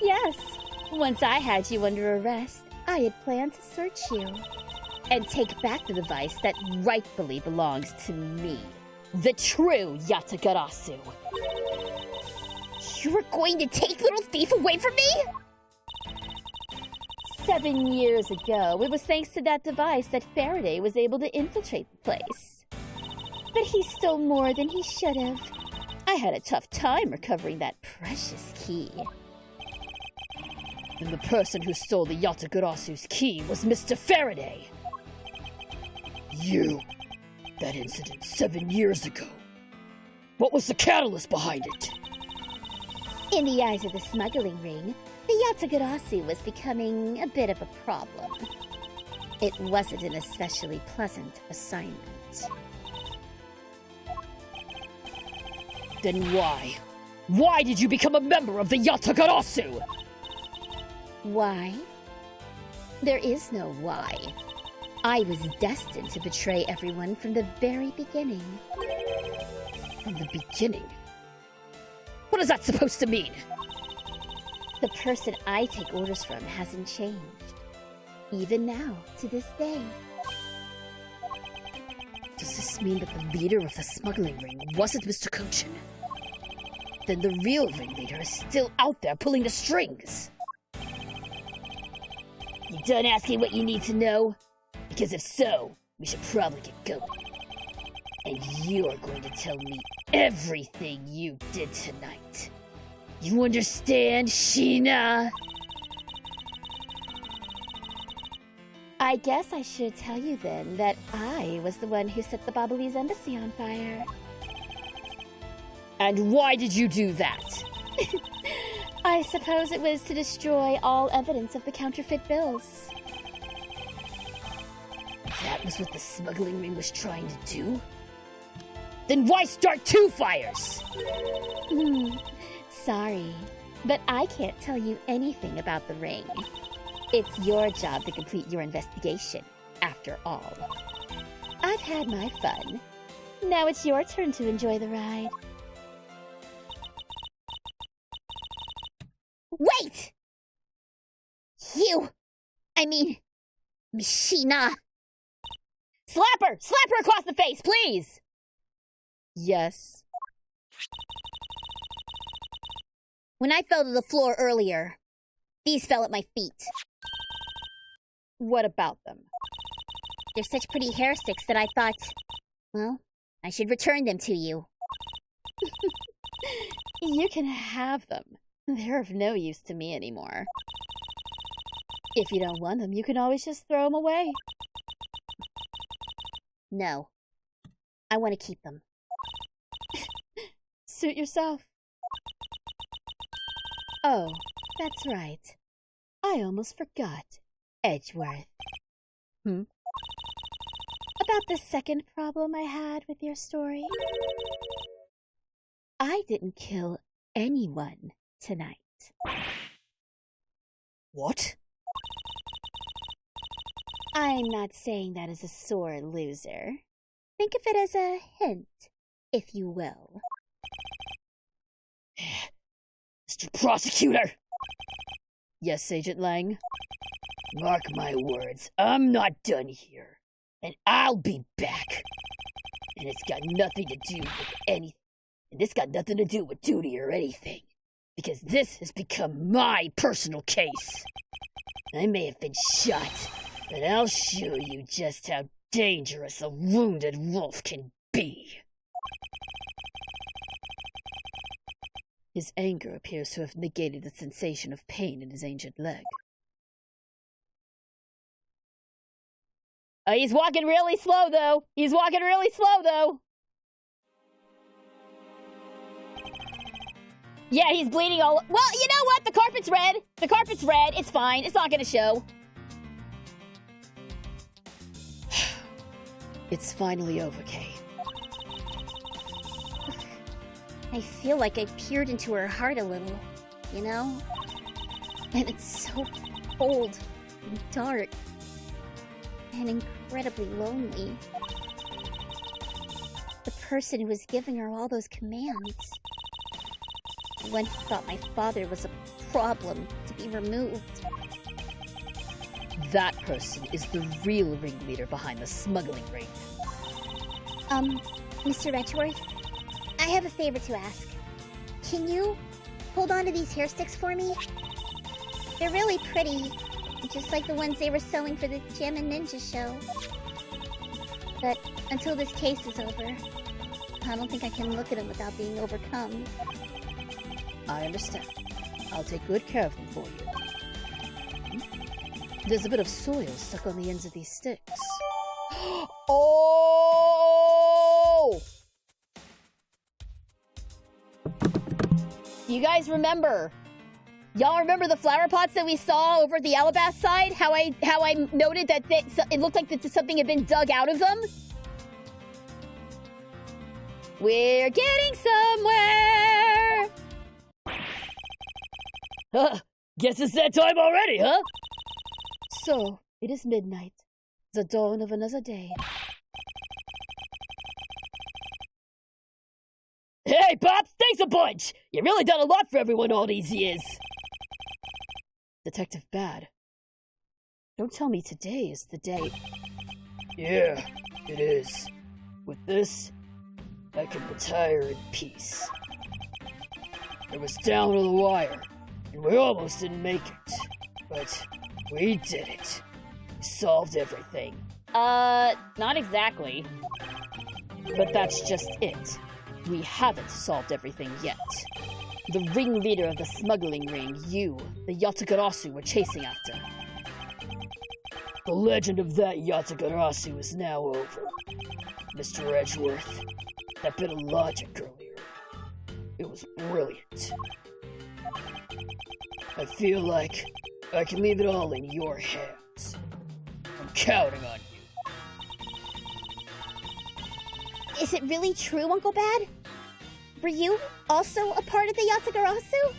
Yes. Once I had you under arrest, I had planned to search you and take back the device that rightfully belongs to me, the true Yatagarasu. You were going to take Little Thief away from me? 7 years ago, it was thanks to that device that Faraday was able to infiltrate the place. But he stole more than he should have. I had a tough time recovering that precious key. And the person who stole the Yatagarasu's key was Mr. Faraday. You. That incident 7 years ago. What was the catalyst behind it? In the eyes of the smuggling ring, the Yatagarasu was becoming a bit of a problem. It wasn't an especially pleasant assignment. Then why? Why did you become a member of the Yatagarasu? Why? There is no why. I was destined to betray everyone from the very beginning. From the beginning? What is that supposed to mean? The person I take orders from hasn't changed. Even now, to this day. Does this mean that the leader of the smuggling ring wasn't Mr. Kochin? Then the real ringleader is still out there pulling the strings. You done asking what you need to know? Because if so, we should probably get going. And you're going to tell me everything you did tonight. You understand, Sheena? I guess I should tell you then that I was the one who set the Babalese embassy on fire. And why did you do that? I suppose it was to destroy all evidence of the counterfeit bills. That was what the smuggling ring was trying to do? Then why start 2 fires? Sorry, but I can't tell you anything about the ring. It's your job to complete your investigation, after all. I've had my fun. Now it's your turn to enjoy the ride. Wait! Sheena. Slap her! Slap her across the face, please! Yes. When I fell to the floor earlier, these fell at my feet. What about them? They're such pretty hair sticks that I thought, well, I should return them to you. You can have them. They're of no use to me anymore. If you don't want them, you can always just throw them away. No. I want to keep them. Suit yourself. Oh, that's right. I almost forgot. Edgeworth. About the second problem I had with your story? I didn't kill anyone tonight. What? I'm not saying that as a sore loser. Think of it as a hint, if you will. Mr. Prosecutor! Yes, Agent Lang? Mark my words, I'm not done here. And I'll be back. And it's got nothing to do with anything. And this got nothing to do with duty or anything. Because this has become my personal case. I may have been shot, but I'll show you just how dangerous a wounded wolf can be. His anger appears to have negated the sensation of pain in his ancient leg. He's walking really slow, though. He's walking really slow, though. Yeah, he's bleeding all... Well, you know what? The carpet's red. The carpet's red. It's fine. It's not gonna show. It's finally over, Kay. I feel like I peered into her heart a little, you know? And it's so cold and dark and incredibly lonely. The person who was giving her all those commands. The one who thought my father was a problem to be removed. That person is the real ringleader behind the smuggling ring. Mr. Edgeworth, I have a favor to ask. Can you hold on to these hair sticks for me? They're really pretty, just like the ones they were selling for the Gem and Ninja show. But until this case is over, I don't think I can look at them without being overcome. I understand. I'll take good care of them for you. There's a bit of soil stuck on the ends of these sticks. Oh! You guys remember? Y'all remember the flower pots that we saw over at the Alabast side? How I noted that it looked like something had been dug out of them? We're getting somewhere! Guess it's that time already, huh? So, it is midnight, the dawn of another day. Hey, Pops, thanks a bunch! You really done a lot for everyone all these years. Detective Bad, don't tell me today is the day. Yeah, it is. With this, I can retire in peace. It was down to the wire, and we almost didn't make it. But we did it. We solved everything. Not exactly. But that's just it. We haven't solved everything yet. The ringleader of the smuggling ring, you, the Yatagarasu, were chasing after. The legend of that Yatagarasu is now over. Mr. Edgeworth, that bit of logic earlier, it was brilliant. I feel like I can leave it all in your hands. I'm counting on you. Is it really true, Uncle Bad? Were you also a part of the Yatagarasu?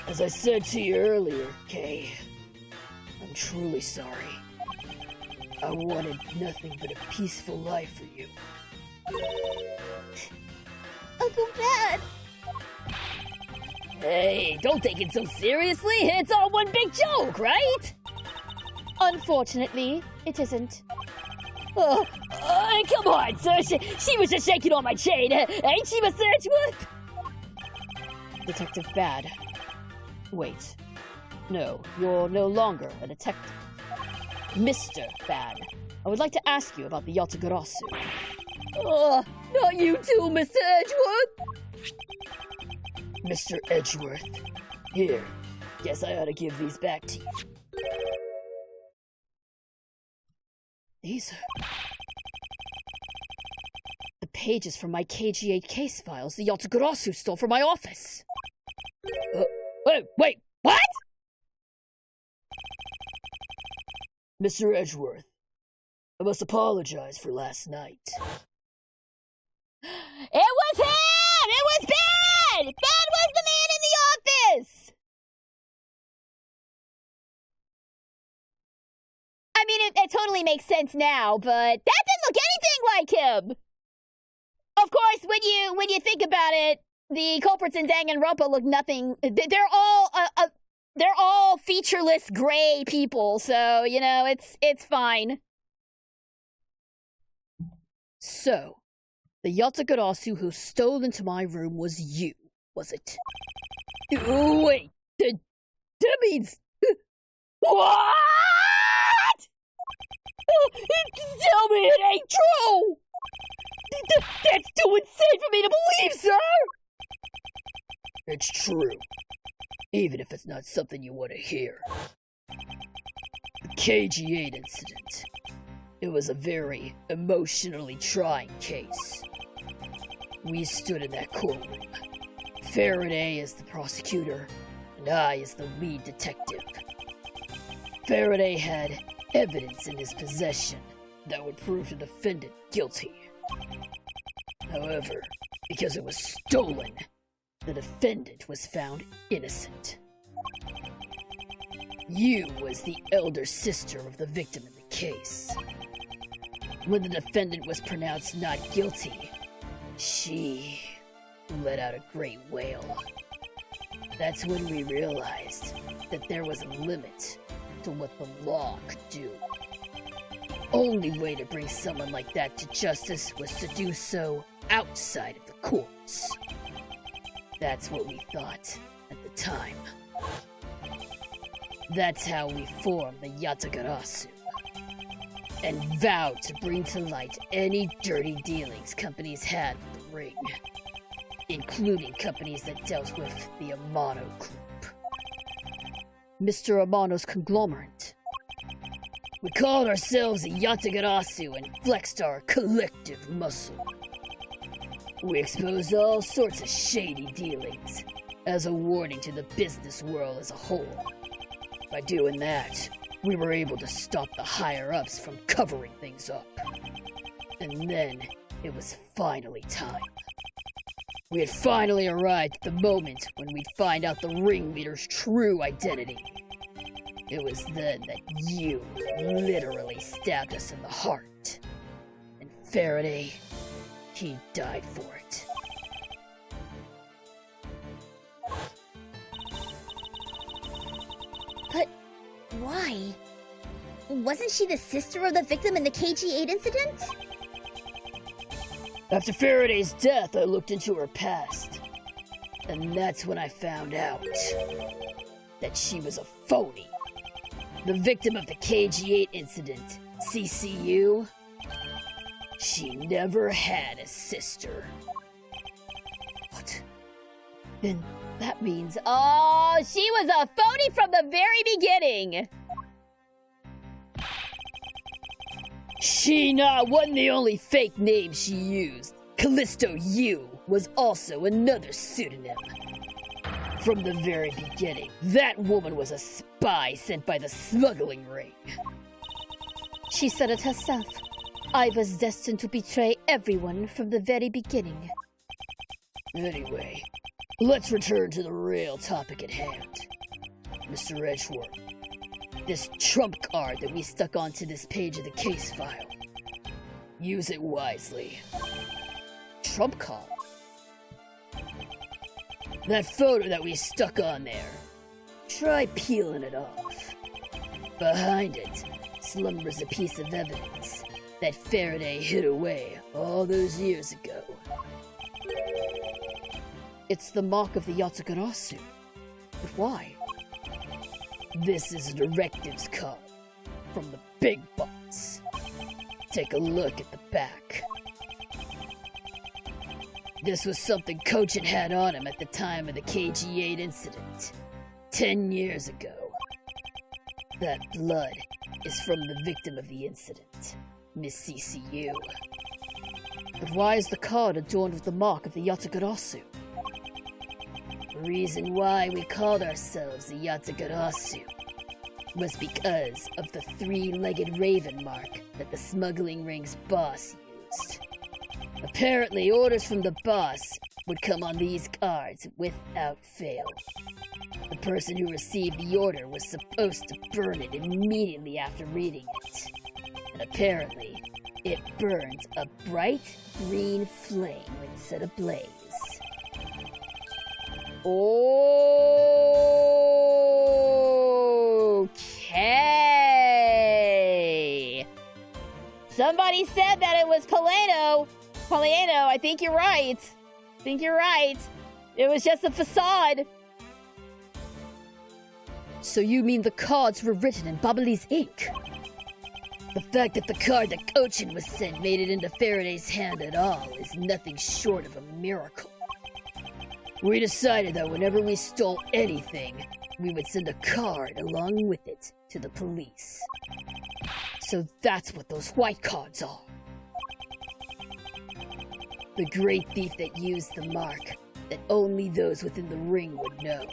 As I said to you earlier, Kay, I'm truly sorry. I wanted nothing but a peaceful life for you. Uncle Bad! Hey, don't take it so seriously. It's all one big joke, right? Unfortunately, it isn't. Come on, sir. She was just shaking on my chain. Ain't she, Mr. Edgeworth? Detective Bad. Wait. No, you're no longer a detective. Mr. Bad. I would like to ask you about the Yatagarasu. Not you too, Mr. Edgeworth. Mr. Edgeworth. Here. Guess I ought to give these back to you. These are the pages from my KG8 case files the Yatagarasu stole from my office. Wait, what? Mr. Edgeworth, I must apologize for last night. It was him! It was Bad! Bad was the man in the office! I mean, it totally makes sense now, but that didn't look anything like him! Of course, when you think about it, the culprits in Danganronpa look nothing. They're all featureless gray people, so, you know, it's fine. So, the Yatagarasu who stole into my room was you, was it? Wait, that means... What? Tell me it ain't true! That's too insane for me to believe, sir! It's true. Even if it's not something you want to hear. The KG8 incident. It was a very emotionally trying case. We stood in that courtroom. Faraday is the prosecutor, and I is the lead detective. Faraday had evidence in his possession that would prove the defendant guilty. However, because it was stolen, the defendant was found innocent. You was the elder sister of the victim in the case. When the defendant was pronounced not guilty, she let out a great wail. That's when we realized that there was a limit to what the law could do. The only way to bring someone like that to justice was to do so outside of the courts. That's what we thought at the time. That's how we formed the Yatagarasu, and vowed to bring to light any dirty dealings companies had with the ring, including companies that dealt with the Amano Group. Mr. Amano's conglomerate. We called ourselves the Yatagarasu and flexed our collective muscle. We exposed all sorts of shady dealings as a warning to the business world as a whole. By doing that, we were able to stop the higher-ups from covering things up. And then, it was finally time. We had finally arrived at the moment when we'd find out the ringleader's true identity. It was then that you literally stabbed us in the heart. And Faraday, he died for it. But why? Wasn't she the sister of the victim in the KG8 incident? After Faraday's death, I looked into her past. And that's when I found out that she was a phony. The victim of the KG8 incident, CCU, she never had a sister. What? Then that means... Oh, she was a phony from the very beginning! Sheena wasn't the only fake name she used. Callisto U was also another pseudonym. From the very beginning, that woman was a spy sent by the smuggling ring. She said it herself. I was destined to betray everyone from the very beginning. Anyway, let's return to the real topic at hand. Mr. Edgeworth, this trump card that we stuck onto this page of the case file. Use it wisely. Trump card? That photo that we stuck on there. Try peeling it off. Behind it slumbers a piece of evidence that Faraday hid away all those years ago. It's the mark of the Yatagarasu. But why? This is a directives card from the big boss. Take a look at the back. This was something Kochin had on him at the time of the KG8 incident, 10 years ago. That blood is from the victim of the incident, Miss CCU. But why is the card adorned with the mark of the Yatagarasu? The reason why we called ourselves the Yatagarasu was because of the three-legged raven mark that the smuggling ring's boss used. Apparently, orders from the boss would come on these cards without fail. The person who received the order was supposed to burn it immediately after reading it. And apparently, it burns a bright green flame when set ablaze. Okay. Somebody said that it was Paleno. I think you're right. It was just a facade. So you mean the cards were written in Babali's ink? The fact that the card that Kochin was sent made it into Faraday's hand at all is nothing short of a miracle. We decided that whenever we stole anything, we would send a card along with it to the police. So that's what those white cards are. The great thief that used the mark that only those within the ring would know.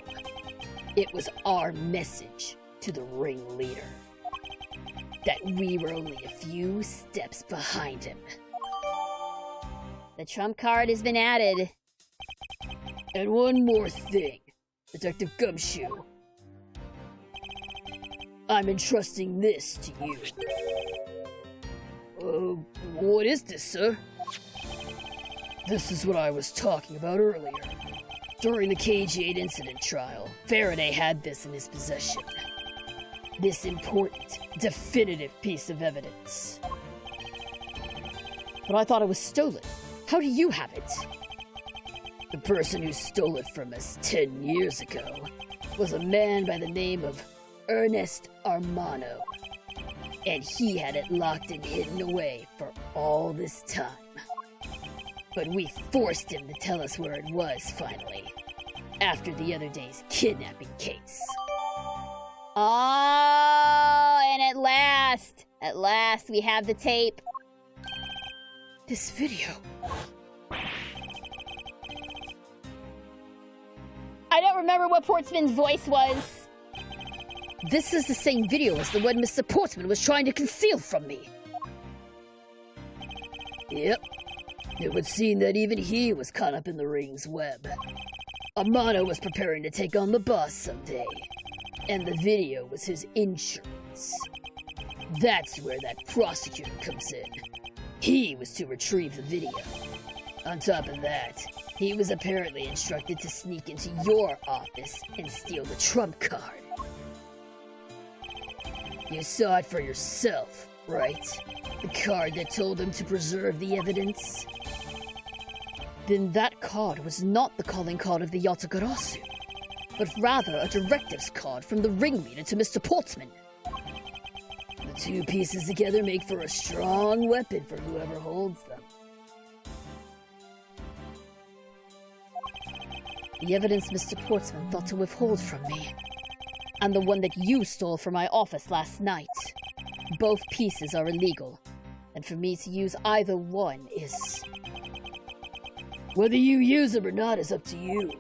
It was our message to the ringleader. That we were only a few steps behind him. The trump card has been added. And one more thing, Detective Gumshoe. I'm entrusting this to you. What is this, sir? This is what I was talking about earlier. During the KG8 incident trial, Faraday had this in his possession. This important, definitive piece of evidence. But I thought it was stolen. How do you have it? The person who stole it from us 10 years ago was a man by the name of Ernest Armano. And he had it locked and hidden away for all this time. But we forced him to tell us where it was finally, after the other day's kidnapping case. Oh, and at last we have the tape. This video. I don't remember what Portsman's voice was. This is the same video as the one Mr. Portsman was trying to conceal from me. Yep. It would seem that even he was caught up in the ring's web. Amano was preparing to take on the boss someday, and the video was his insurance. That's where that prosecutor comes in. He was to retrieve the video. On top of that, he was apparently instructed to sneak into your office and steal the trump card. You saw it for yourself, right? The card that told him to preserve the evidence? Then that card was not the calling card of the Yatagarasu, but rather a directives card from the ringleader to Mr. Portsman. The two pieces together make for a strong weapon for whoever holds them. The evidence Mr. Portsman thought to withhold from me, and the one that you stole from my office last night. Both pieces are illegal, and for me to use either one is... Whether you use them or not is up to you,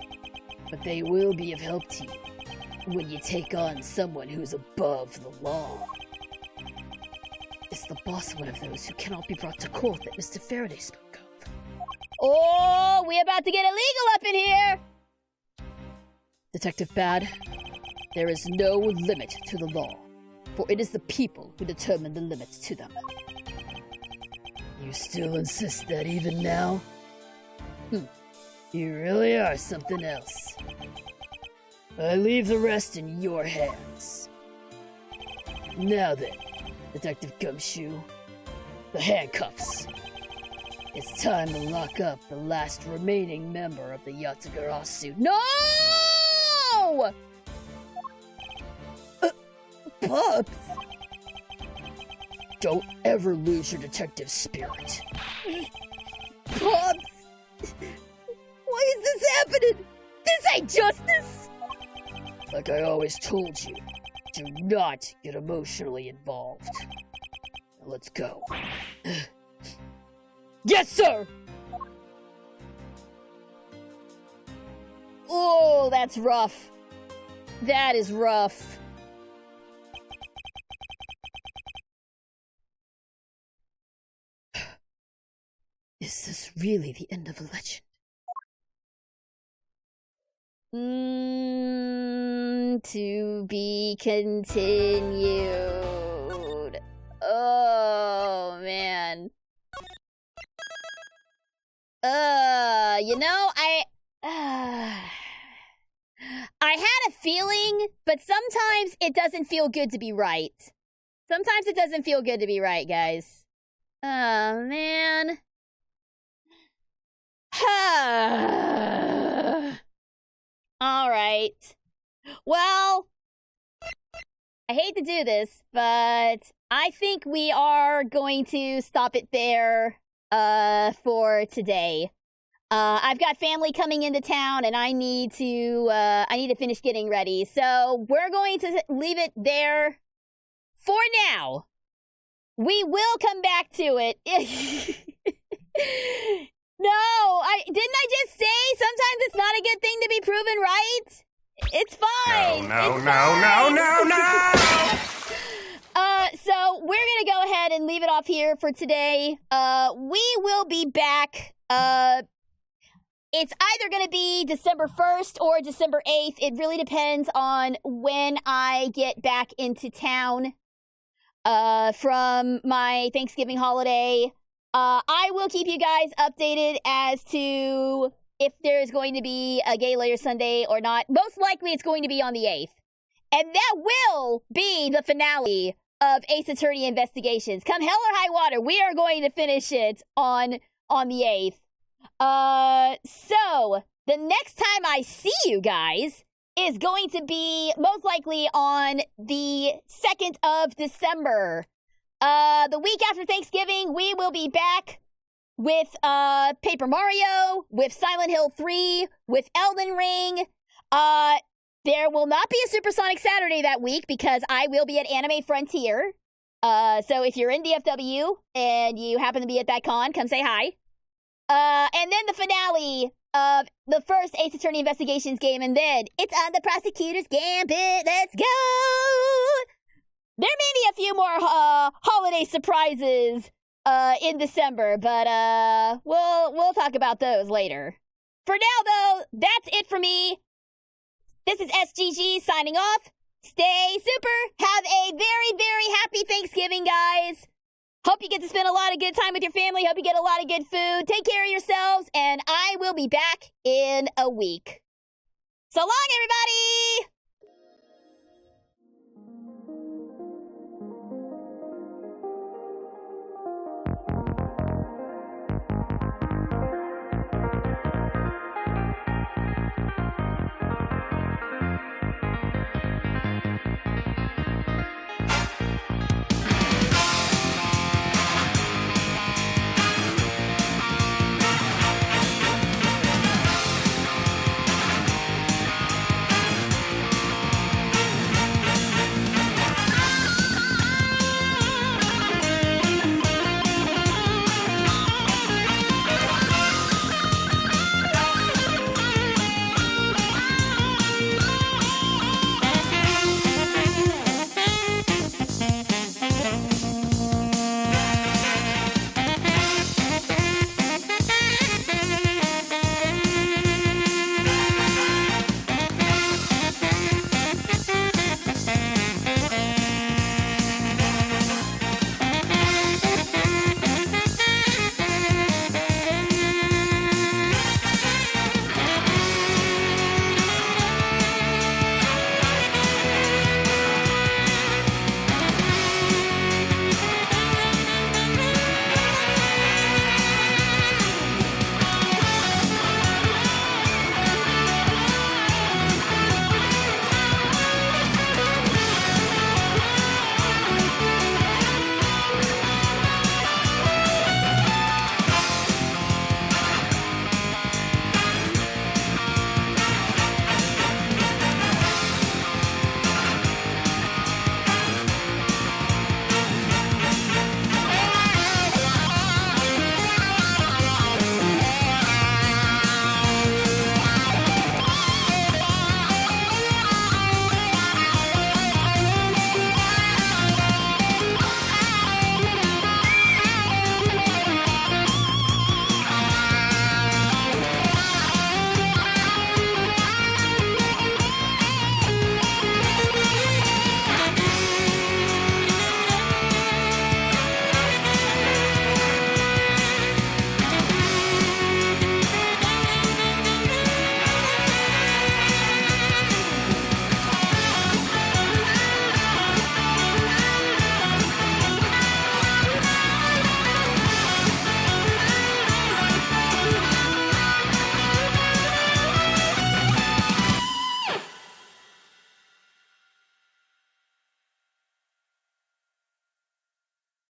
but they will be of help to you when you take on someone who's above the law. Is the boss one of those who cannot be brought to court that Mr. Faraday spoke of? Oh, we about to get illegal up in here! Detective Bad, there is no limit to the law, for it is the people who determine the limits to them. You still insist that even now? You really are something else. I leave the rest in your hands. Now then, Detective Gumshoe, the handcuffs. It's time to lock up the last remaining member of the Yatagarasu. No! Pups! Don't ever lose your detective spirit. Pops! Why is this happening? This ain't justice! Like I always told you, do not get emotionally involved. Now let's go. Yes, sir! Oh, that's rough. That is rough. Is this really the end of a legend? To be continued. Oh, man. You know, I had a feeling, but sometimes it doesn't feel good to be right. Sometimes it doesn't feel good to be right, guys. Oh, man. All right. Well, I hate to do this, but I think we are going to stop it there for today. I've got family coming into town, and I need to finish getting ready. So we're going to leave it there for now. We will come back to it. No, didn't I just say sometimes it's not a good thing to be proven right? It's fine. No. So we're gonna go ahead and leave it off here for today. We will be back. It's either gonna be December 1st or December 8th. It really depends on when I get back into town from my Thanksgiving holiday. I will keep you guys updated as to if there's going to be a Gay Layer Sunday or not. Most likely it's going to be on the 8th. And that will be the finale of Ace Attorney Investigations. Come hell or high water, we are going to finish it on the 8th. So, the next time I see you guys is going to be most likely on the 2nd of December. The week after Thanksgiving, we will be back with Paper Mario, with Silent Hill 3, with Elden Ring. There will not be a Supersonic Saturday that week because I will be at Anime Frontier. So if you're in DFW and you happen to be at that con, come say hi. And then the finale of the first Ace Attorney Investigations game, and then it's on the Prosecutor's Gambit. Let's go! There may be a few more holiday surprises in December, but we'll talk about those later. For now, though, that's it for me. This is SGG signing off. Stay super. Have a very, very happy Thanksgiving, guys. Hope you get to spend a lot of good time with your family. Hope you get a lot of good food. Take care of yourselves, and I will be back in a week. So long, everybody!